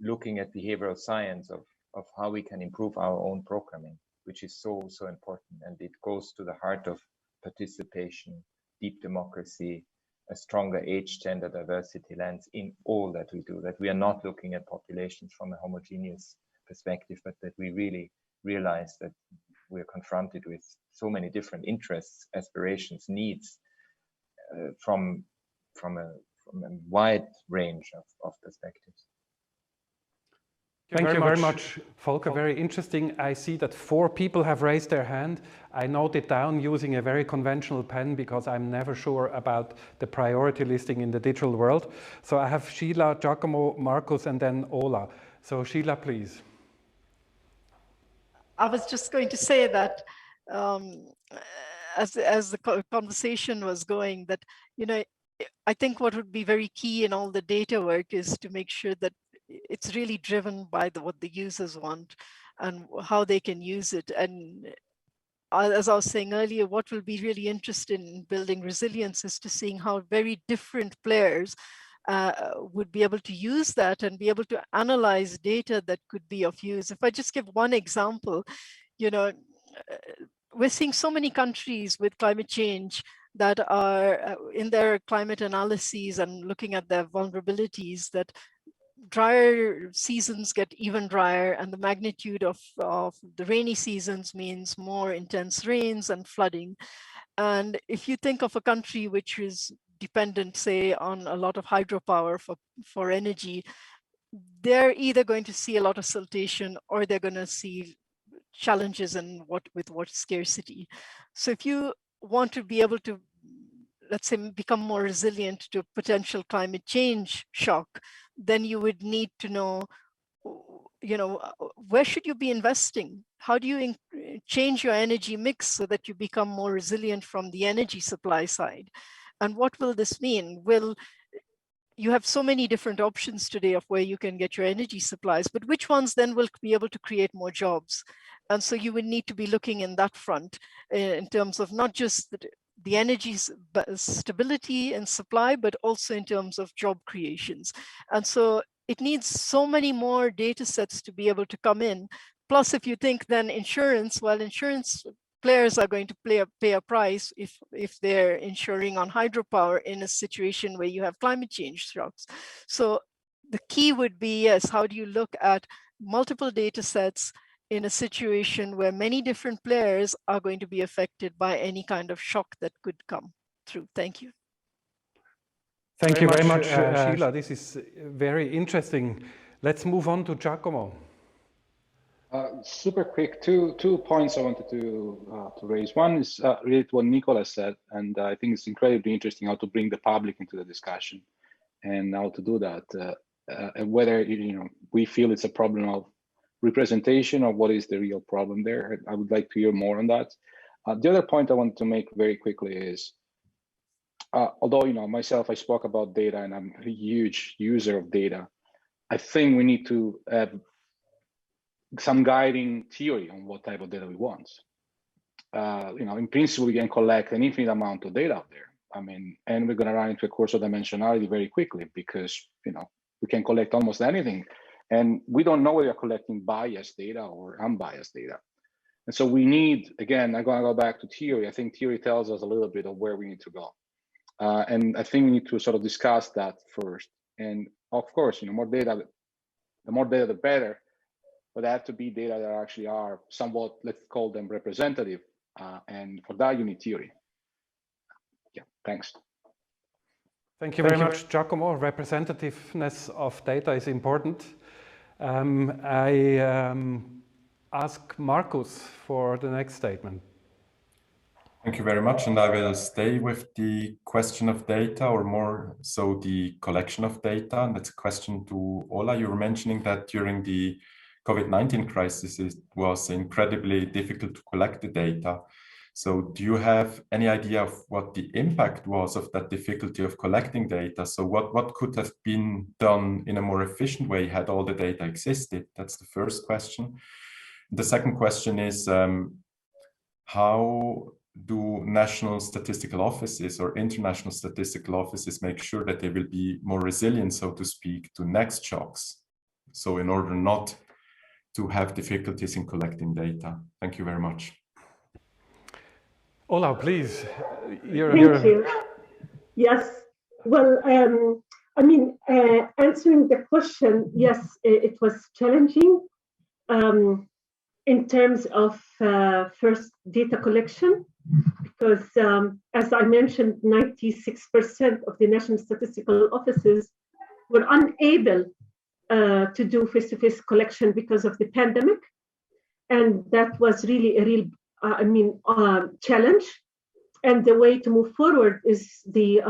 looking at behavioral science of how we can improve our own programming, which is so important. And it goes to the heart of participation, deep democracy, a stronger age gender diversity lens in all that we do, that we are not looking at populations from a homogeneous perspective, but that we really realize that we're confronted with so many different interests, aspirations, needs from a wide range of perspectives.
Thank you very much, Volker. Very interesting. I see that 4 people have raised their hand. I note it down using a very conventional pen because I'm never sure about the priority listing in the digital world. So I have Sheila, Giacomo, Marcus, and then Ola. So Sheila, please.
I was just going to say that as the conversation was going, that, I think what would be very key in all the data work is to make sure that it's really driven by what the users want and how they can use it. And as I was saying earlier, what will be really interesting in building resilience is to seeing how very different players would be able to use that and be able to analyze data that could be of use. If I just give one example, we're seeing so many countries with climate change that are in their climate analyses and looking at their vulnerabilities, that drier seasons get even drier, and the magnitude of the rainy seasons means more intense rains and flooding. And if you think of a country which is dependent, say, on a lot of hydropower for energy, they're either going to see a lot of siltation or they're going to see challenges with water scarcity. So if you want to be able to, let's say, become more resilient to potential climate change shock, then you would need to know, where should you be investing? How do you change your energy mix so that you become more resilient from the energy supply side? And what will this mean? Will you have so many different options today of where you can get your energy supplies, but which ones then will be able to create more jobs? And so you would need to be looking in that front in terms of not just the energy stability and supply, but also in terms of job creations. And so it needs so many more data sets to be able to come in. Plus, if you think then insurance, well, insurance players are going to pay a price if they're insuring on hydropower in a situation where you have climate change shocks. So the key would be, yes, how do you look at multiple data sets in a situation where many different players are going to be affected by any kind of shock that could come through? Thank you.
Thank you very much, Sheila. This is very interesting. Let's move on to Giacomo.
Super quick, two points I wanted to raise. One is related to what Nicola said, and I think it's incredibly interesting how to bring the public into the discussion and how to do that, and whether we feel it's a problem of representation or what is the real problem there. I would like to hear more on that. The other point I want to make very quickly is, although myself, I spoke about data and I'm a huge user of data, I think we need to have some guiding theory on what type of data we want. In principle, we can collect an infinite amount of data out there. And we're going to run into a course of dimensionality very quickly because we can collect almost anything, and we don't know whether we're collecting biased data or unbiased data. And so we need, again, I'm going to go back to theory. I think theory tells us a little bit of where we need to go, and I think we need to sort of discuss that first. And of course, more data, the more data, the better. But they have to be data that actually are somewhat, let's call them representative. And for that, you need theory. Yeah, thanks.
Thank you very much, Giacomo. Representativeness of data is important. I ask Markus for the next statement.
Thank you very much. And I will stay with the question of data, or more so the collection of data. And that's a question to Ola. You were mentioning that during the COVID-19 crisis, it was incredibly difficult to collect the data. So do you have any idea of what the impact was of that difficulty of collecting data? So what could have been done in a more efficient way had all the data existed? That's the first question. The second question is, how do national statistical offices or international statistical offices make sure that they will be more resilient, so to speak, to next shocks? So in order not to have difficulties in collecting data. Thank you very much.
Ola, please.
Thank you. Yes. Well, answering the question, yes, it was challenging in terms of first data collection, because as I mentioned, 96% of the national statistical offices were unable to do face-to-face collection because of the pandemic. And that was really a real challenge. And the way to move forward is the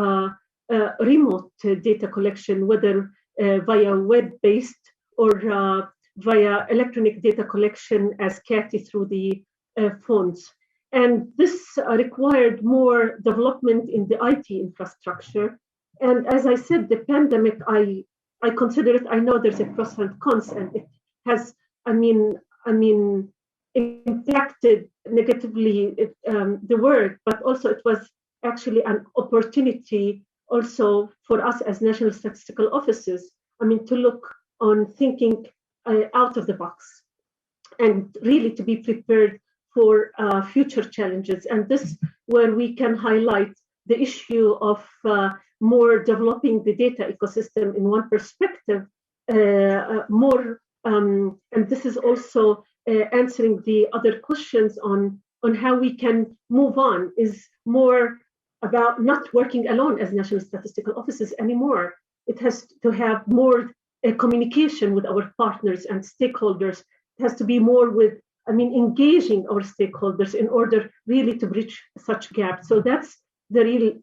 remote data collection, whether via web-based or via electronic data collection as CATI through the phones. And this required more development in the IT infrastructure. And as I said, the pandemic, I consider it, I know there's a pros and cons, and it has, impacted negatively the work, but also it was actually an opportunity also for us as national statistical offices, to look on thinking out of the box and really to be prepared for future challenges. And this where we can highlight the issue of more developing the data ecosystem in one perspective, and this is also answering the other questions on how we can move on, is more about not working alone as national statistical offices anymore. It has to have more communication with our partners and stakeholders. It has to be more with, engaging our stakeholders in order really to bridge such gaps. So that's the real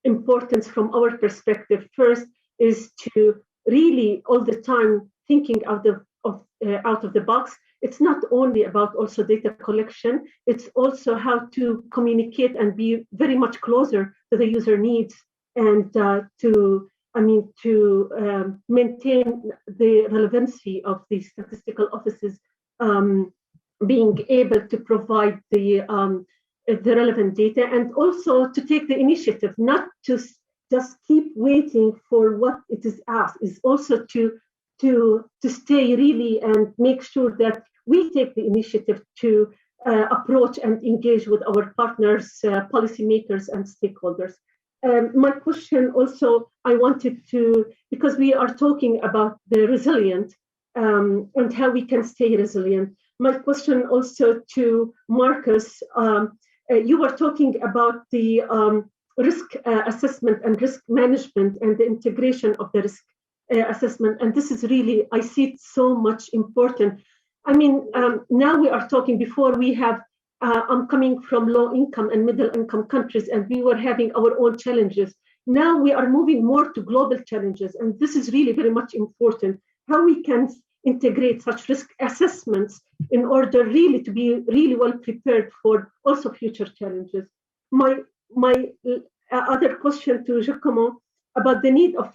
importance from our perspective. First is to really all the time thinking out of the box. It's not only about also data collection, it's also how to communicate and be very much closer to the user needs, and to to maintain the relevancy of the statistical offices being able to provide the relevant data, and also to take the initiative, not to just keep waiting for what it is asked, is also to stay really and make sure that we take the initiative to approach and engage with our partners, policymakers, and stakeholders. My question also, I wanted to, because we are talking about the resilient and how we can stay resilient. My question also to Marcus, you were talking about the risk assessment and risk management and the integration of the risk assessment. And this is really, I see it so much important. I mean, now we are talking, before we have, I'm coming from low income and middle income countries, and we were having our own challenges. Now we are moving more to global challenges. And this is really very much important, how we can integrate such risk assessments in order really to be really well prepared for also future challenges. My other question to Giacomo about the need of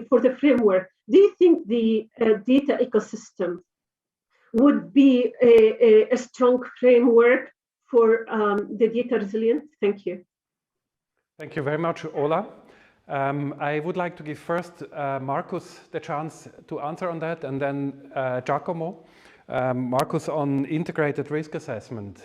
for the framework. Do you think the data ecosystem would be a strong framework for the data resilience? Thank you.
Thank you very much, Ola. I would like to give first Marcus the chance to answer on that, and then Giacomo. Marcus, on integrated risk assessment.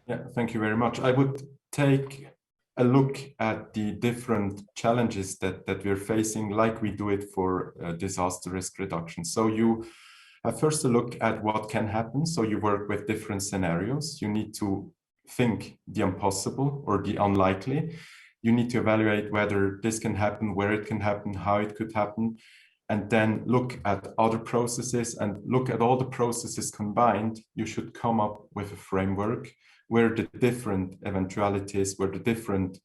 Yeah, thank you very much. I would take a look at the different challenges that we're facing, like we do it for disaster risk reduction. So you first a look at what can happen. So you work with different scenarios. You need to think the impossible or the unlikely. You need to evaluate whether this can happen, where it can happen, how it could happen, and then look at other processes and look at all the processes combined. You should come up with a framework where the different eventualities, where the different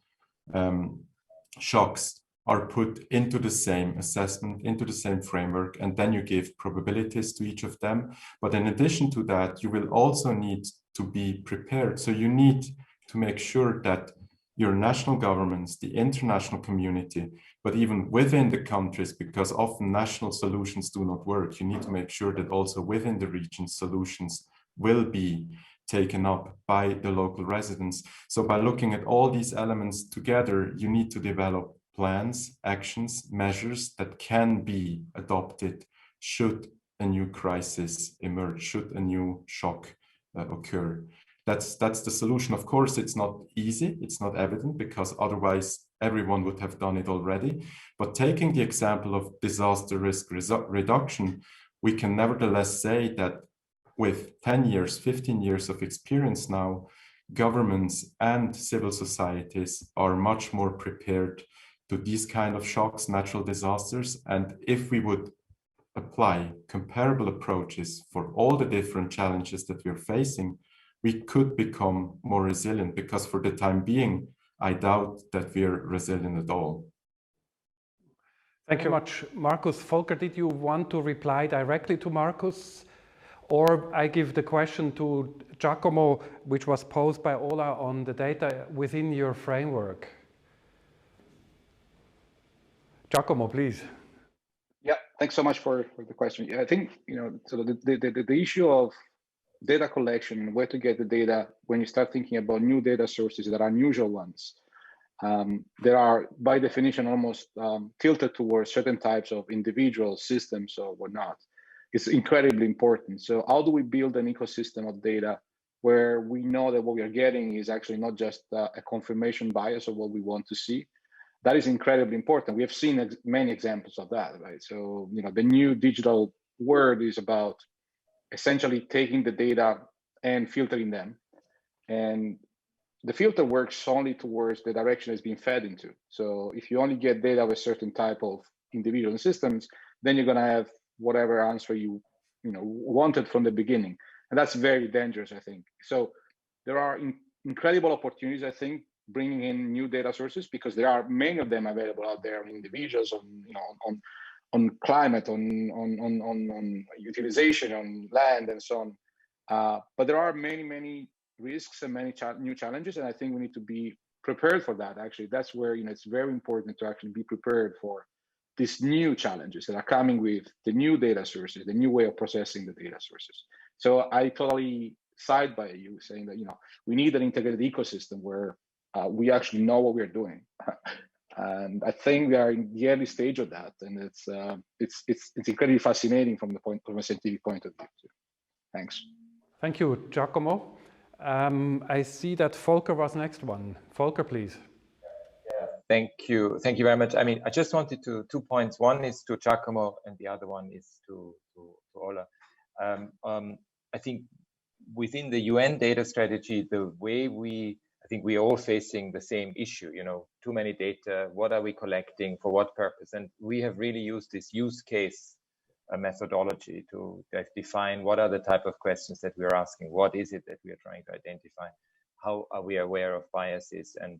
shocks are put into the same assessment, into the same framework, and then you give probabilities to each of them. But in addition to that, you will also need to be prepared. So you need to make sure that your national governments, the international community, but even within the countries, because often national solutions do not work, you need to make sure that also within the region, solutions will be taken up by the local residents. So by looking at all these elements together, you need to develop plans, actions, measures that can be adopted should a new crisis emerge, should a new shock occur. That's the solution. Of course, it's not easy, it's not evident, because otherwise everyone would have done it already. But taking the example of disaster risk reduction, we can nevertheless say that with 10 years, 15 years of experience now, governments and civil societies are much more prepared to these kind of shocks, natural disasters. And if we would apply comparable approaches for all the different challenges that we're facing, we could become more resilient, because for the time being, I doubt that we're resilient at all.
Thank you much, Marcus. Volker, did you want to reply directly to Marcus? Or I give the question to Giacomo, which was posed by Ola on the data within your framework. Giacomo, please.
Yeah, thanks so much for the question. I think, so the issue of data collection, where to get the data, when you start thinking about new data sources that are unusual ones, there are by definition almost tilted towards certain types of individual systems or whatnot. It's incredibly important. So how do we build an ecosystem of data where we know that what we are getting is actually not just a confirmation bias of what we want to see? That is incredibly important. We have seen many examples of that, right? So, the new digital world is about essentially taking the data and filtering them. And the filter works only towards the direction it's being fed into. So if you only get data with certain type of individual systems, then you're going to have whatever answer you wanted from the beginning. And that's very dangerous, I think. So there are incredible opportunities, I think, bringing in new data sources, because there are many of them available out there on individuals, on climate, on utilization, on land, and so on. But there are many risks and many new challenges, and I think we need to be prepared for that. Actually, that's where it's very important to actually be prepared for these new challenges that are coming with the new data sources, the new way of processing the data sources. So I totally side by you saying that we need an integrated ecosystem where we actually know what we're doing. And I think we are in the early stage of that, and it's incredibly fascinating from a scientific point of view too. Thanks.
Thank you, Giacomo. I see that Volker was next one. Volker, please.
Yeah, thank you very much. I mean, I just wanted to 2 points. One is to Giacomo, and the other one is to Ola. I think within the UN data strategy, the way I think we're all facing the same issue, too many data, what are we collecting, for what purpose? And we have really used this use case methodology to define what are the type of questions that we're asking, what is it that we are trying to identify, how are we aware of biases, and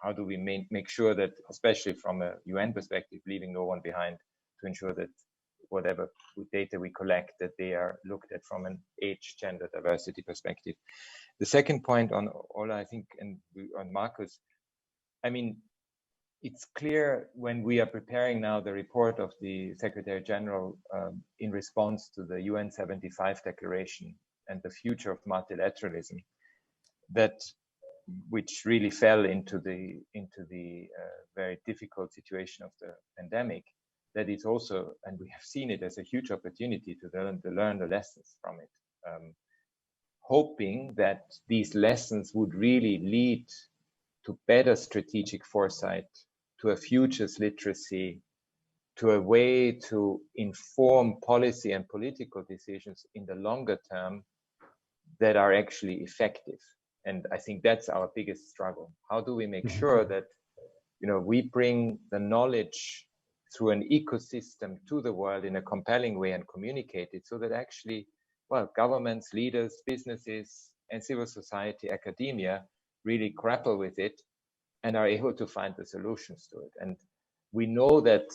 how do we make sure that, especially from a UN perspective, leaving no one behind, to ensure that whatever data we collect, that they are looked at from an age, gender, diversity perspective. The second point on Ola, I think, and on Marcus, I mean, it's clear when we are preparing now the report of the Secretary General in response to the UN 75 declaration and the future of multilateralism, that which really fell into the very difficult situation of the pandemic, that it's also, and we have seen it as a huge opportunity to learn the lessons from it, hoping that these lessons would really lead to better strategic foresight, to a futures literacy, to a way to inform policy and political decisions in the longer term that are actually effective. And I think that's our biggest struggle. How do we make sure that we bring the knowledge through an ecosystem to the world in a compelling way and communicate it, so that actually, well, governments, leaders, businesses, and civil society, academia really grapple with it and are able to find the solutions to it. And we know that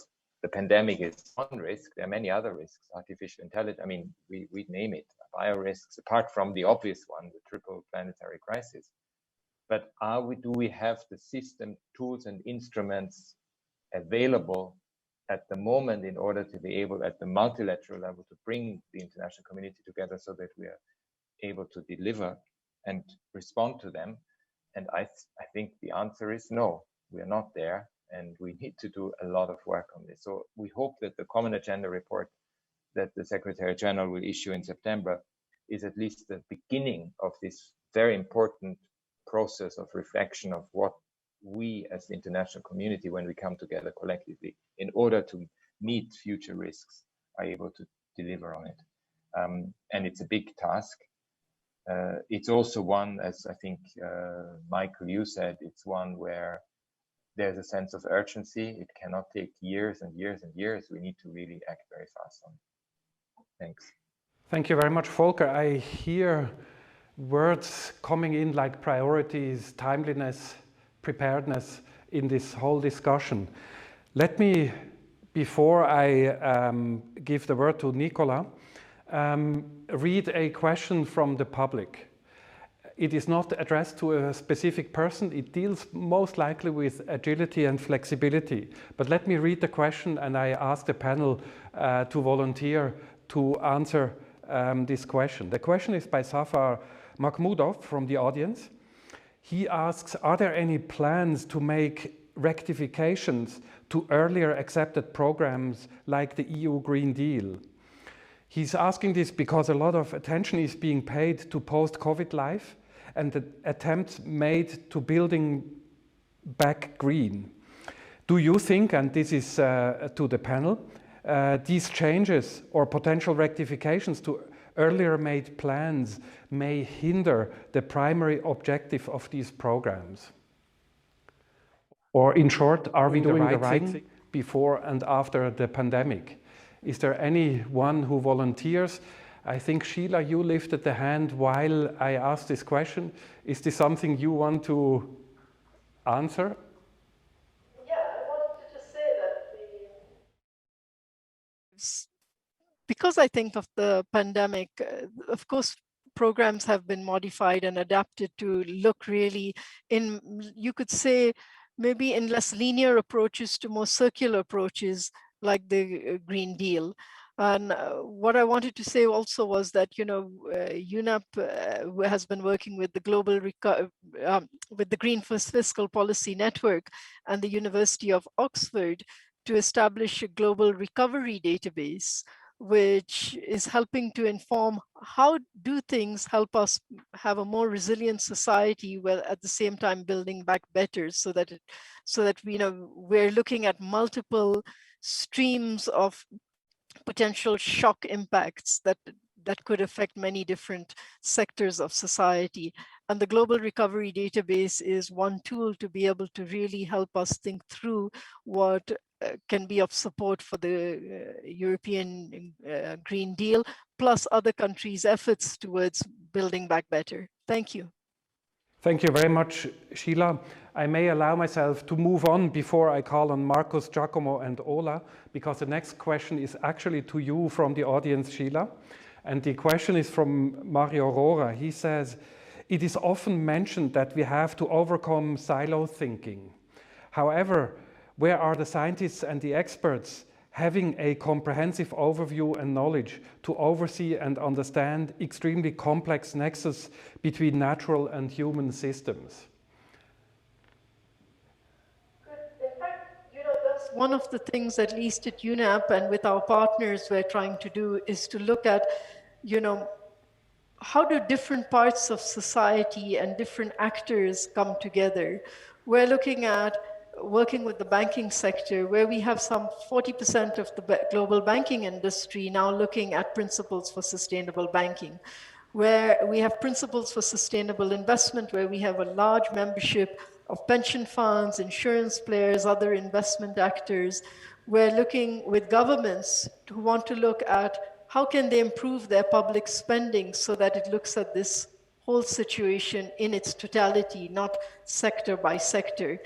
the pandemic is one risk. There are many other risks, artificial intelligence. I mean, we name it, biorisks, apart from the obvious one, the triple planetary crisis. But do we have the system, tools, and instruments available at the moment in order to be able, at the multilateral level, to bring the international community together so that we are able to deliver and respond to them? And I think the answer is no, we are not there, and we need to do a lot of work on this. So we hope that the Common Agenda report that the Secretary General will issue in September is at least the beginning of this very important process of reflection of what we as the international community, when we come together collectively in order to meet future risks, are able to deliver on it. And it's a big task. It's also one, as I think Michael, you said, it's one where there's a sense of urgency. It cannot take years and years and years. We need to really act very fast on it. Thanks.
Thank you very much, Volker. I hear words coming in like priorities, timeliness, preparedness in this whole discussion. Let me, before I give the word to Nicola, read a question from the public. It is not addressed to a specific person. It deals most likely with agility and flexibility. But let me read the question, and I ask the panel to volunteer to answer this question. The question is by Safar Mahmoudov from the audience. He asks, are there any plans to make rectifications to earlier accepted programs like the EU Green Deal? He's asking this because a lot of attention is being paid to post-COVID life and the attempts made to building back green. Do you think, and this is to the panel, these changes or potential rectifications to earlier made plans may hinder the primary objective of these programs? Or in short, are we doing the right thing before and after the pandemic? Is there anyone who volunteers? I think, Sheila, you lifted the hand while I asked this question. Is this something you want to answer?
Yeah, I wanted to just say that because I think of the pandemic, of course, programs have been modified and adapted to look really in, you could say, maybe in less linear approaches to more circular approaches like the Green Deal. And what I wanted to say also was that, you know, UNEP has been working with the with the Green Fiscal Policy Network and the University of Oxford to establish a global recovery database, which is helping to inform how do things help us have a more resilient society, while at the same time building back better, so that we, you know, we're looking at multiple streams of potential shock impacts that could affect many different sectors of society. And the Global Recovery Database is one tool to be able to really help us think through what can be of support for the European Green Deal, plus other countries' efforts towards building back better. Thank you.
Thank you very much, Sheila. I may allow myself to move on before I call on Marcus, Giacomo, and Ola, because the next question is actually to you from the audience, Sheila. And the question is from Mario Rohrer. He says, it is often mentioned that we have to overcome silo thinking. However, where are the scientists and the experts having a comprehensive overview and knowledge to oversee and understand extremely complex nexus between natural and human systems?
In fact, you know, that's one of the things, at least at UNEP and with our partners, we're trying to do, is to look at, you know, how do different parts of society and different actors come together? We're looking at working with the banking sector, where we have some 40% of the global banking industry now looking at principles for sustainable banking, where we have principles for sustainable investment, where we have a large membership of pension funds, insurance players, other investment actors. We're looking with governments who want to look at how can they improve their public spending so that it looks at this whole situation in its totality, not sector by sector.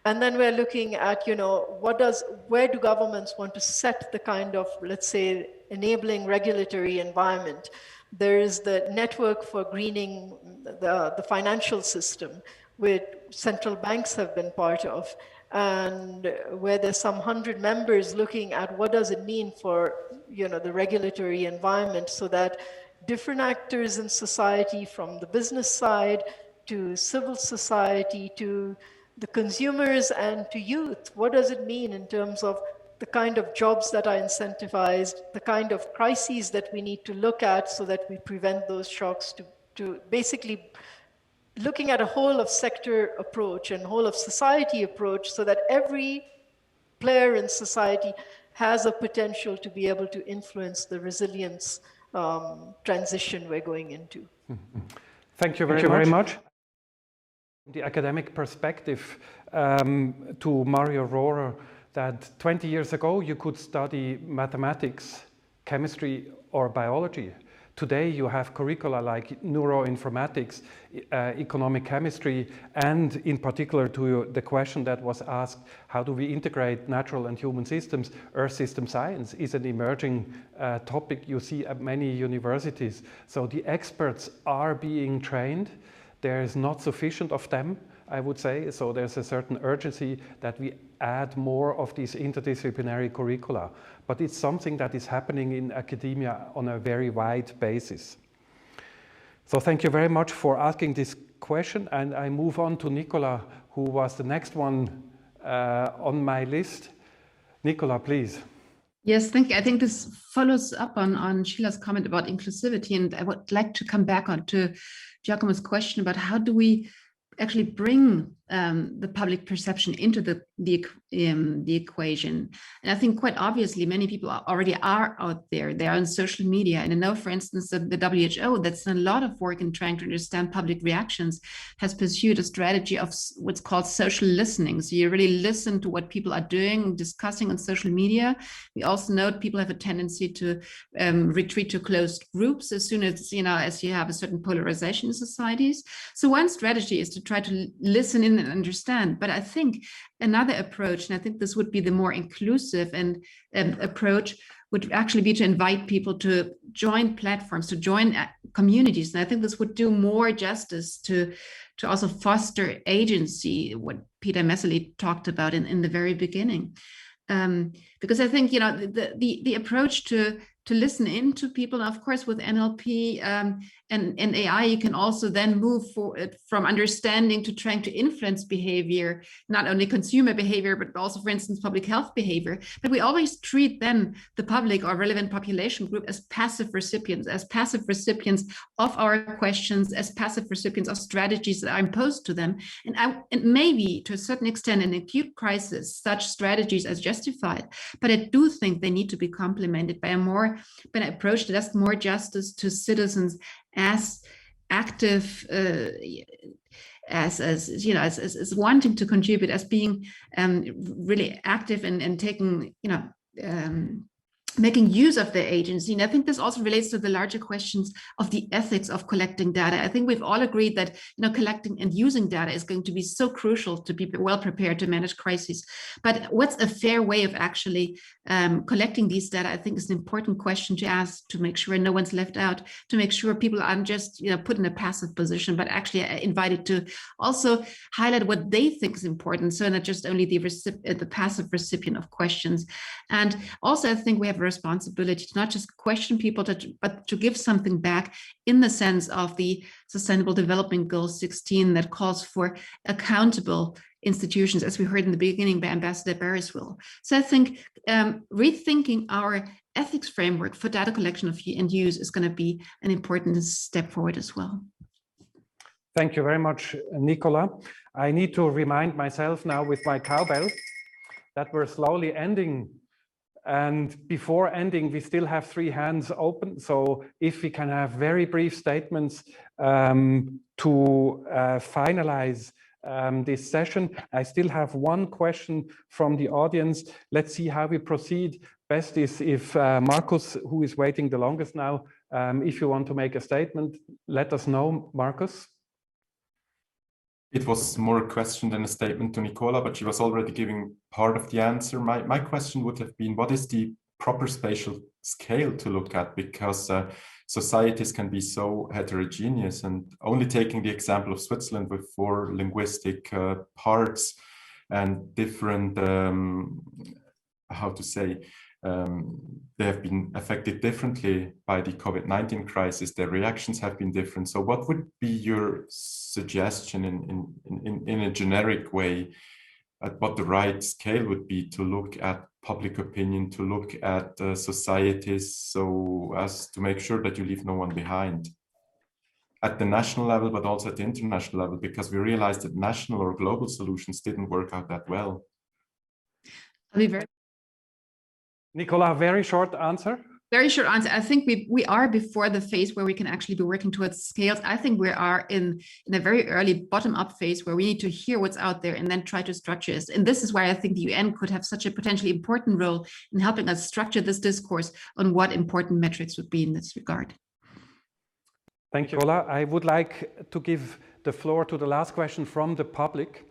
And then we're looking at, you know, where do governments want to set the kind of, let's say, enabling regulatory environment? There is the network for greening the financial system, which central banks have been part of, and where there's some 100 members looking at what does it mean for, you know, the regulatory environment, so that different actors in society, from the business side to civil society to the consumers and to youth, what does it mean in terms of the kind of jobs that are incentivized, the kind of crises that we need to look at so that we prevent those shocks, to basically looking at a whole of sector approach and whole of society approach, so that every player in society has a potential to be able to influence the resilience transition we're going into.
Thank you very much. The academic perspective to Mario Rohrer, that 20 years ago you could study mathematics, chemistry, or biology. Today you have curricula like neuroinformatics, economic chemistry, and in particular to the question that was asked, how do we integrate natural and human systems? Earth system science is an emerging topic you see at many universities. So the experts are being trained. There is not sufficient of them, I would say, so there's a certain urgency that we add more of these interdisciplinary curricula. But it's something that is happening in academia on a very wide basis. So thank you very much for asking this question, and I move on to Nicola, who was the next one on my list. Nicola, please.
Yes, thank you. I think this follows up on Sheila's comment about inclusivity, and I would like to come back on to Giacomo's question about how do we actually bring the public perception into the equation. And I think quite obviously many people already are out there. They are on social media. And I know, for instance, that the WHO, that's done a lot of work in trying to understand public reactions, has pursued a strategy of what's called social listening. So you really listen to what people are doing, discussing on social media. We also know people have a tendency to retreat to closed groups as soon as, as you have a certain polarization in societies. So one strategy is to try to listen in and understand. But I think another approach, and I think this would be the more inclusive and approach, would actually be to invite people to join platforms, to join communities. And I think this would do more justice to also foster agency, what Peter Messerly talked about in the very beginning. Because I think, you know, the approach to listen into people, and of course with NLP and AI, you can also then move forward from understanding to trying to influence behavior, not only consumer behavior, but also, for instance, public health behavior. But we always treat then the public or relevant population group as passive recipients of our questions, as passive recipients of strategies that are imposed to them. And maybe to a certain extent in acute crisis, such strategies as justified, but I do think they need to be complemented by an approach that does more justice to citizens as active, as you know, as wanting to contribute, as being really active and taking, you know, making use of their agency. And I think this also relates to the larger questions of the ethics of collecting data. I think we've all agreed that, you know, collecting and using data is going to be so crucial to be well prepared to manage crises. But what's a fair way of actually collecting these data, I think, is an important question to ask, to make sure no one's left out, to make sure people aren't just, you know, put in a passive position, but actually invited to also highlight what they think is important, so not just only the passive recipient of questions. And also, I think we have a responsibility to not just question people, but to give something back in the sense of the Sustainable Development Goal 16 that calls for accountable institutions, as we heard in the beginning by Ambassador Beresville. So I think rethinking our ethics framework for data collection and use is going to be an important step forward as well.
Thank you very much, Nicola. I need to remind myself now with my cowbell that we're slowly ending. And before ending, we still have 3 hands open. So if we can have very brief statements to finalize this session. I still have one question from the audience. Let's see how we proceed. Best is if Markus, who is waiting the longest now, if you want to make a statement, let us know, Markus.
It was more a question than a statement to Nicola, but she was already giving part of the answer. My question would have been, what is the proper spatial scale to look at? Because societies can be so heterogeneous, and only taking the example of Switzerland with 4 linguistic parts and different, how to say, they have been affected differently by the COVID-19 crisis. Their reactions have been different. So what would be your suggestion in a generic way at what the right scale would be to look at public opinion, to look at societies, so as to make sure that you leave no one behind at the national level, but also at the international level, because we realized that national or global solutions didn't work out that well.
I'll be very
Nicola, very short answer.
Very short answer. I think we are before the phase where we can actually be working towards scales. I think we are in a very early bottom-up phase where we need to hear what's out there and then try to structure it. And this is why I think the UN could have such a potentially important role in helping us structure this discourse on what important metrics would be in this regard.
Thank you, Nicola. I would like to give the floor to the last question from the public,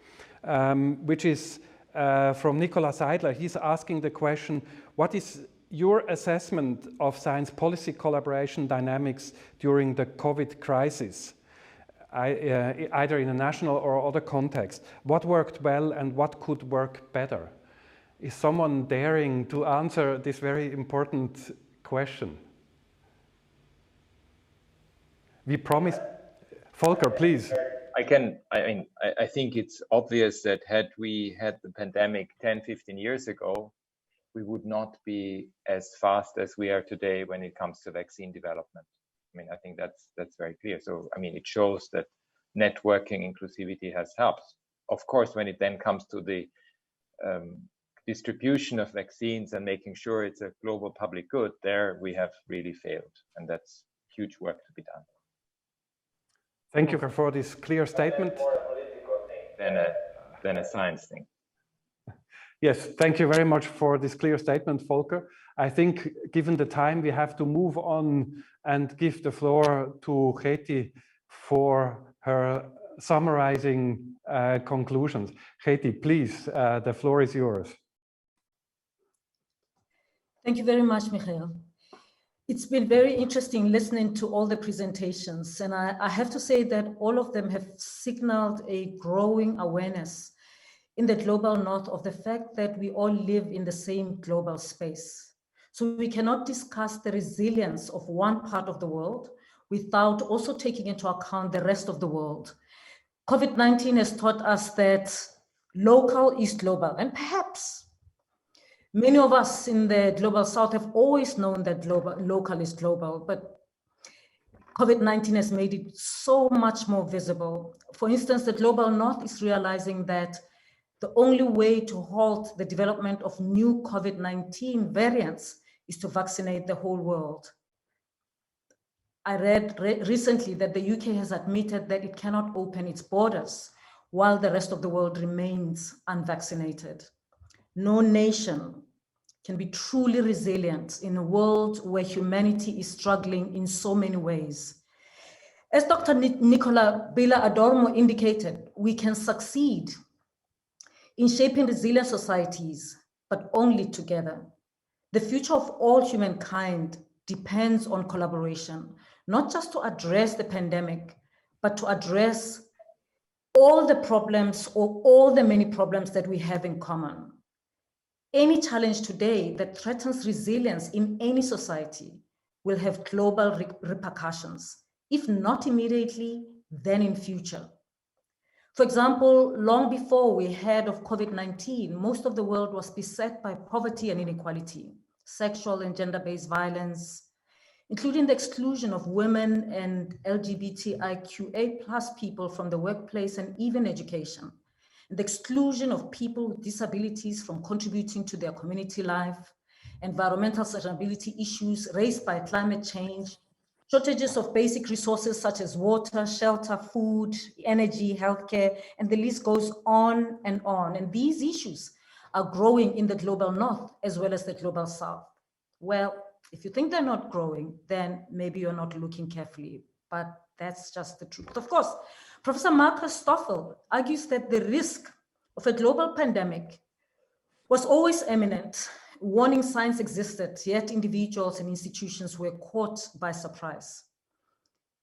which is from Nicola Seidler. He's asking the question, what is your assessment of science policy collaboration dynamics during the COVID crisis, either in a national or other context? What worked well and what could work better? Is someone daring to answer this very important question? We promised. Volker, please.
I think it's obvious that had we had the pandemic 10, 15 years ago, we would not be as fast as we are today when it comes to vaccine development. I mean, I think that's very clear. So, I mean, it shows that networking inclusivity has helped. Of course, when it then comes to the distribution of vaccines and making sure it's a global public good, there we have really failed, and that's huge work to be done.
Thank you for this clear statement.
More a political thing than a science thing.
Yes, thank you very much for this clear statement, Volker. I think given the time, we have to move on and give the floor to Katie for her summarizing conclusions. Katie, please, the floor is yours.
Thank you very much, Michael. It's been very interesting listening to all the presentations, and I have to say that all of them have signaled a growing awareness in the global north of the fact that we all live in the same global space. So we cannot discuss the resilience of one part of the world without also taking into account the rest of the world. COVID-19 has taught us that local is global, and perhaps many of us in the global south have always known that local is global, but COVID-19 has made it so much more visible. For instance, the global north is realizing that the only way to halt the development of new COVID-19 variants is to vaccinate the whole world. I read recently that the UK has admitted that it cannot open its borders while the rest of the world remains unvaccinated. No nation can be truly resilient in a world where humanity is struggling in so many ways. As Dr. Nicola Bila Adormo indicated, we can succeed in shaping resilient societies, but only together. The future of all humankind depends on collaboration, not just to address the pandemic, but to address all the problems or all the many problems that we have in common. Any challenge today that threatens resilience in any society will have global repercussions, if not immediately, then in future. For example, long before we heard of COVID-19, most of the world was beset by poverty and inequality, sexual and gender-based violence, including the exclusion of women and LGBTIQA+ people from the workplace and even education, and the exclusion of people with disabilities from contributing to their community life, environmental sustainability issues raised by climate change, shortages of basic resources such as water, shelter, food, energy, healthcare, and the list goes on and on. And these issues are growing in the global north as well as the global south. Well, if you think they're not growing, then maybe you're not looking carefully, but that's just the truth. Of course, Professor Marcus Stoffel argues that the risk of a global pandemic was always imminent. Warning signs existed, yet individuals and institutions were caught by surprise.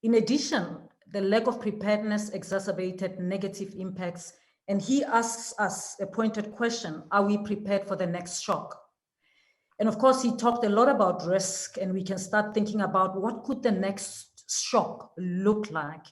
In addition, the lack of preparedness exacerbated negative impacts, and he asks us a pointed question: are we prepared for the next shock? And of course, he talked a lot about risk, and we can start thinking about what could the next shock look like,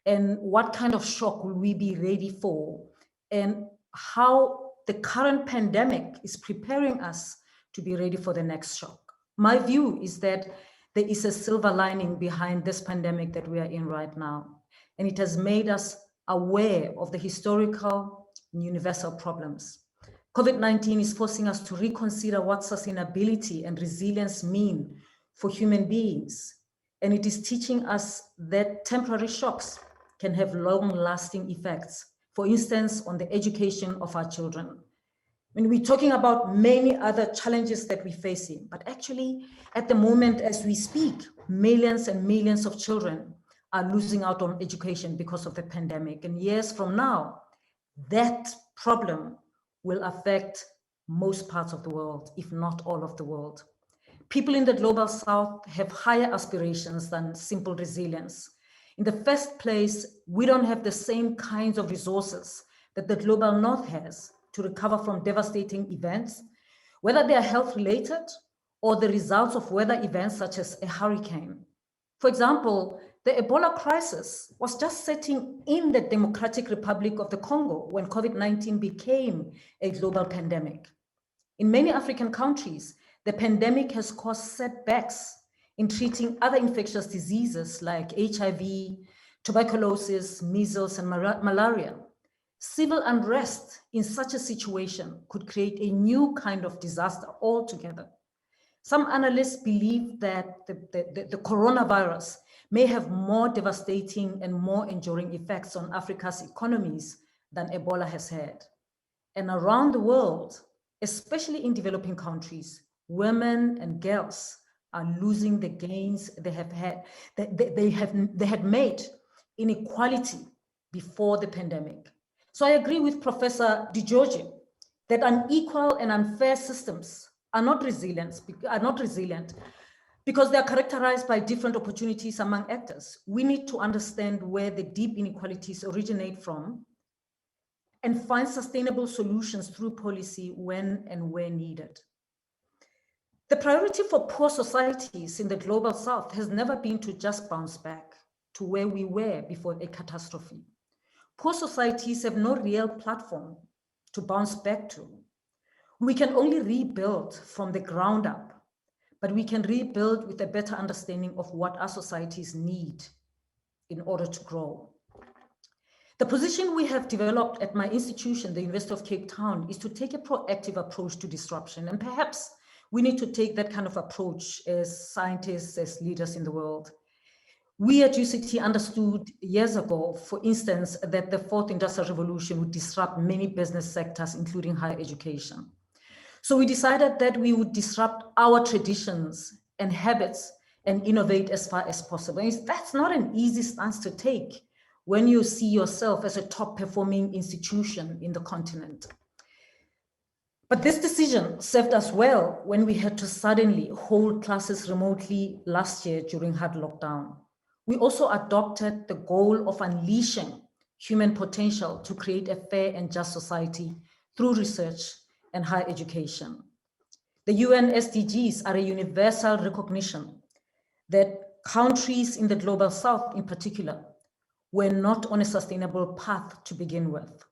and what kind of shock will we be ready for, and how the current pandemic is preparing us to be ready for the next shock. My view is that there is a silver lining behind this pandemic that we are in right now, and it has made us aware of the historical and universal problems. COVID-19 is forcing us to reconsider what sustainability and resilience mean for human beings. And it is teaching us that temporary shocks can have long-lasting effects, for instance, on the education of our children. When we're talking about many other challenges that we're facing, but actually at the moment as we speak, millions and millions of children are losing out on education because of the pandemic. And years from now, that problem will affect most parts of the world, if not all of the world. People in the global south have higher aspirations than simple resilience. In the first place, we don't have the same kinds of resources that the global north has to recover from devastating events, whether they are health-related or the results of weather events such as a hurricane. For example, the Ebola crisis was just setting in the Democratic Republic of the Congo when COVID-19 became a global pandemic. In many African countries, the pandemic has caused setbacks in treating other infectious diseases like HIV, tuberculosis, measles, and malaria. Civil unrest in such a situation could create a new kind of disaster altogether. Some analysts believe that the coronavirus may have more devastating and more enduring effects on Africa's economies than Ebola has had. And around the world, especially in developing countries, women and girls are losing the gains they had made. Inequality before the pandemic. So I agree with Professor Di Giorgio that unequal and unfair systems are not resilient because they are characterized by different opportunities among actors. We need to understand where the deep inequalities originate from and find sustainable solutions through policy when and where needed. The priority for poor societies in the global south has never been to just bounce back to where we were before a catastrophe. Poor societies have no real platform to bounce back to. We can only rebuild from the ground up, but we can rebuild with a better understanding of what our societies need in order to grow. The position we have developed at my institution, the University of Cape Town, is to take a proactive approach to disruption. And perhaps we need to take that kind of approach as scientists, as leaders in the world. We at UCT understood years ago, for instance, that the fourth industrial revolution would disrupt many business sectors, including higher education. So we decided that we would disrupt our traditions and habits and innovate as far as possible. And that's not an easy stance to take when you see yourself as a top performing institution in the continent. But this decision served us well when we had to suddenly hold classes remotely last year during hard lockdown. We also adopted the goal of unleashing human potential to create a fair and just society through research and higher education. The UN SDGs are a universal recognition that countries in the global south in particular were not on a sustainable path to begin with.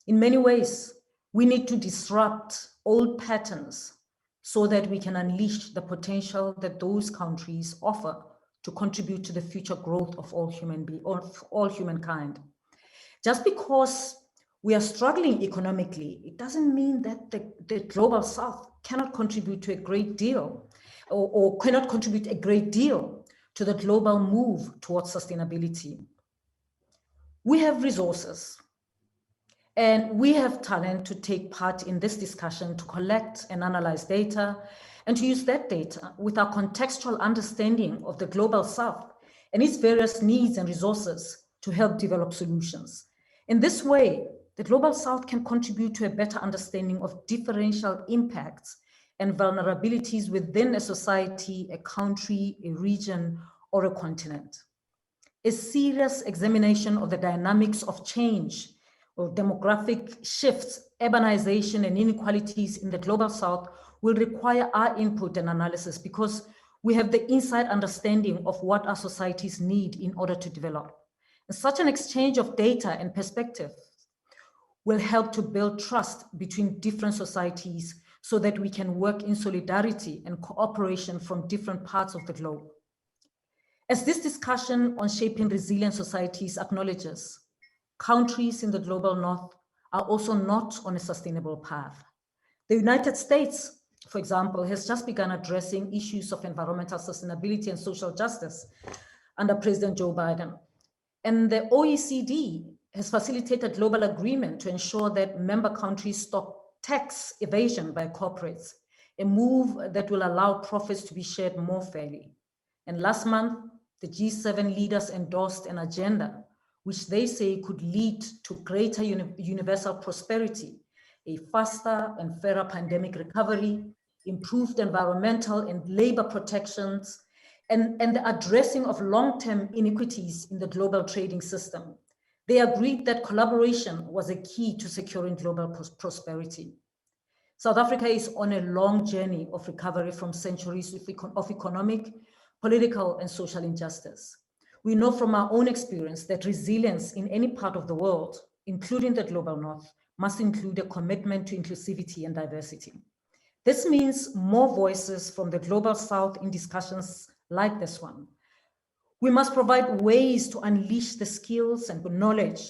In many ways, we need to disrupt old patterns so that we can unleash the potential that those countries offer to contribute to the future growth of all humankind. Just because we are struggling economically, it doesn't mean that the global south cannot contribute to a great deal or cannot contribute a great deal to the global move towards sustainability. We have resources and we have talent to take part in this discussion, to collect and analyze data, and to use that data with our contextual understanding of the global south and its various needs and resources to help develop solutions. In this way, the global south can contribute to a better understanding of differential impacts and vulnerabilities within a society, a country, a region, or a continent. A serious examination of the dynamics of change or demographic shifts, urbanization, and inequalities in the global south will require our input and analysis because we have the inside understanding of what our societies need in order to develop. And such an exchange of data and perspective will help to build trust between different societies so that we can work in solidarity and cooperation from different parts of the globe. As this discussion on shaping resilient societies acknowledges, countries in the global north are also not on a sustainable path. The United States, for example, has just begun addressing issues of environmental sustainability and social justice under President Joe Biden. And the OECD has facilitated global agreement to ensure that member countries stop tax evasion by corporates, a move that will allow profits to be shared more fairly. And last month, the G7 leaders endorsed an agenda which they say could lead to greater universal prosperity, a faster and fairer pandemic recovery, improved environmental and labor protections, and the addressing of long-term inequities in the global trading system. They agreed that collaboration was a key to securing global prosperity. South Africa is on a long journey of recovery from centuries of economic, political, and social injustice. We know from our own experience that resilience in any part of the world, including the global north, must include a commitment to inclusivity and diversity. This means more voices from the global south in discussions like this one. We must provide ways to unleash the skills and knowledge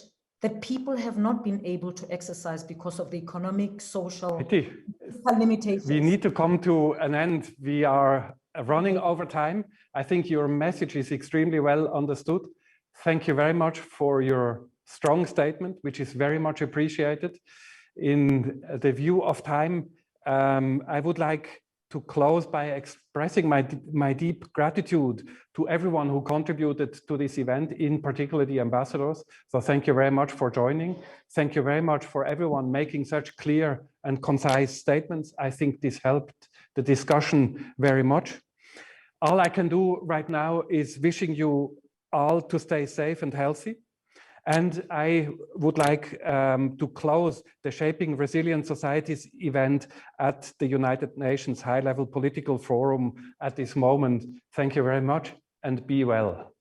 that people have not been able to exercise because of the economic, social, limitations.
We need to come to an end. We are running over time. I think your message is extremely well understood. Thank you very much for your strong statement, which is very much appreciated. In the view of time, I would like to close by expressing my deep gratitude to everyone who contributed to this event, in particular the ambassadors. So thank you very much for joining. Thank you very much for everyone making such clear and concise statements. I think this helped the discussion very much. All I can do right now is wishing you all to stay safe and healthy. And I would like to close the Shaping Resilient Societies event at the United Nations High-Level Political Forum at this moment. Thank you very much and be well.